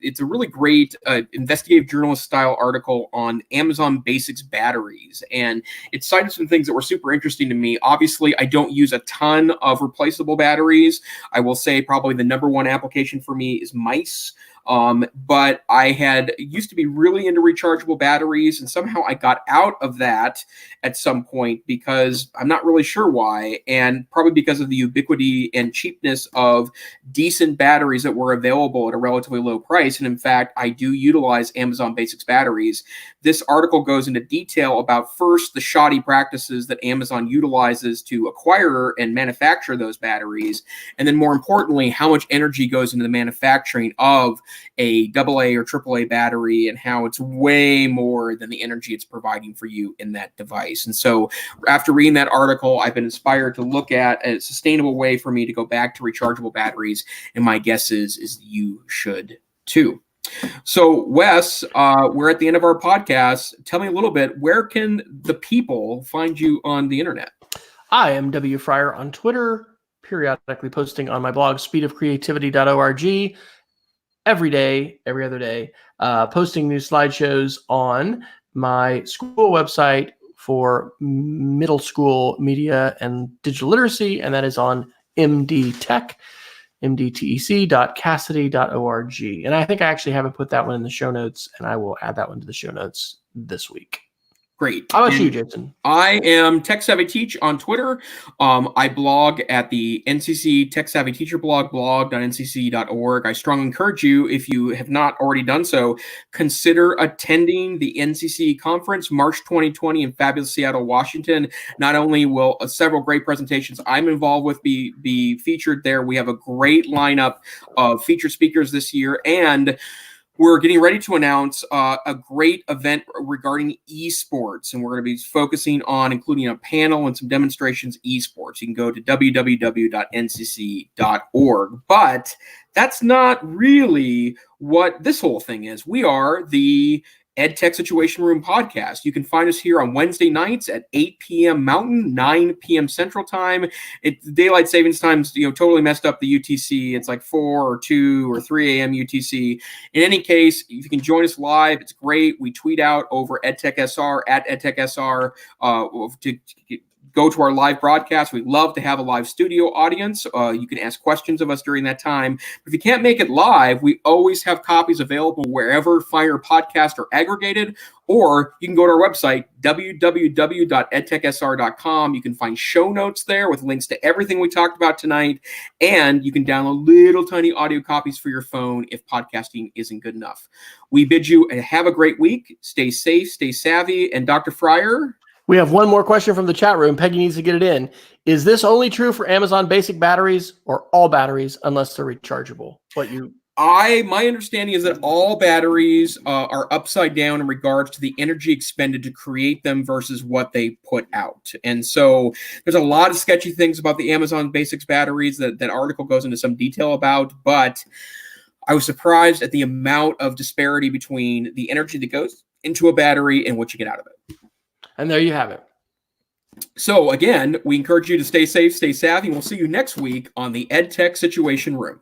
It's a really great investigative journalist style article on Amazon Basics batteries. And it cited some things that were super interesting to me. Obviously, I don't use a ton of replaceable batteries. I will say probably the number one application for me is mice. But I used to be really into rechargeable batteries, and somehow I got out of that at some point because I'm not really sure why, and probably because of the ubiquity and cheapness of decent batteries that were available at a relatively low price. And in fact, I do utilize Amazon Basics batteries. This article goes into detail about, first, the shoddy practices that Amazon utilizes to acquire and manufacture those batteries, and then more importantly, how much energy goes into the manufacturing of a AA or AAA battery, and how it's way more than the energy it's providing for you in that device. And so after reading that article, I've been inspired to look at a sustainable way for me to go back to rechargeable batteries, and my guess is you should too. So Wes, we're at the end of our podcast. Tell me a little bit, where can the people find you on the internet? I am W. Fryer on Twitter, periodically posting on my blog, speedofcreativity.org. Every day, every other day, posting new slideshows on my school website for middle school media and digital literacy, and that is on MDTech, mdtec.cassidy.org. And I think I actually haven't put that one in the show notes, and I will add that one to the show notes this week. Great. How about you, Jason? I am Tech Savvy Teach on Twitter. I blog at the NCC Tech Savvy Teacher blog.ncc.org. I strongly encourage you, if you have not already done so, consider attending the NCC conference March 2020 in fabulous Seattle, Washington. Not only will several great presentations I'm involved with be featured there, we have a great lineup of featured speakers this year, and we're getting ready to announce a great event regarding esports, and we're going to be focusing on including a panel and some demonstrations esports. You can go to www.ncc.org. But that's not really what this whole thing is. We are the EdTech Situation Room podcast. You can find us here on Wednesday nights at 8 p.m. Mountain, 9 p.m. Central Time. Daylight savings times, totally messed up the UTC. It's like 4 or 2 or 3 a.m. UTC. In any case, if you can join us live, it's great. We tweet out over EdTechSR at EdTechSR to go to our live broadcast. We'd love to have a live studio audience. You can ask questions of us during that time. But if you can't make it live, we always have copies available wherever finer podcasts are aggregated, or you can go to our website, www.edtechsr.com. You can find show notes there with links to everything we talked about tonight, and you can download little tiny audio copies for your phone if podcasting isn't good enough. We bid you have a great week. Stay safe, stay savvy, and Dr. Fryer? We have one more question from the chat room. Peggy needs to get it in. Is this only true for Amazon Basic batteries or all batteries unless they're rechargeable? My understanding is that all batteries are upside down in regards to the energy expended to create them versus what they put out. And so there's a lot of sketchy things about the Amazon Basics batteries that article goes into some detail about, but I was surprised at the amount of disparity between the energy that goes into a battery and what you get out of it. And there you have it. So again, we encourage you to stay safe, stay savvy, and we'll see you next week on the EdTech Situation Room.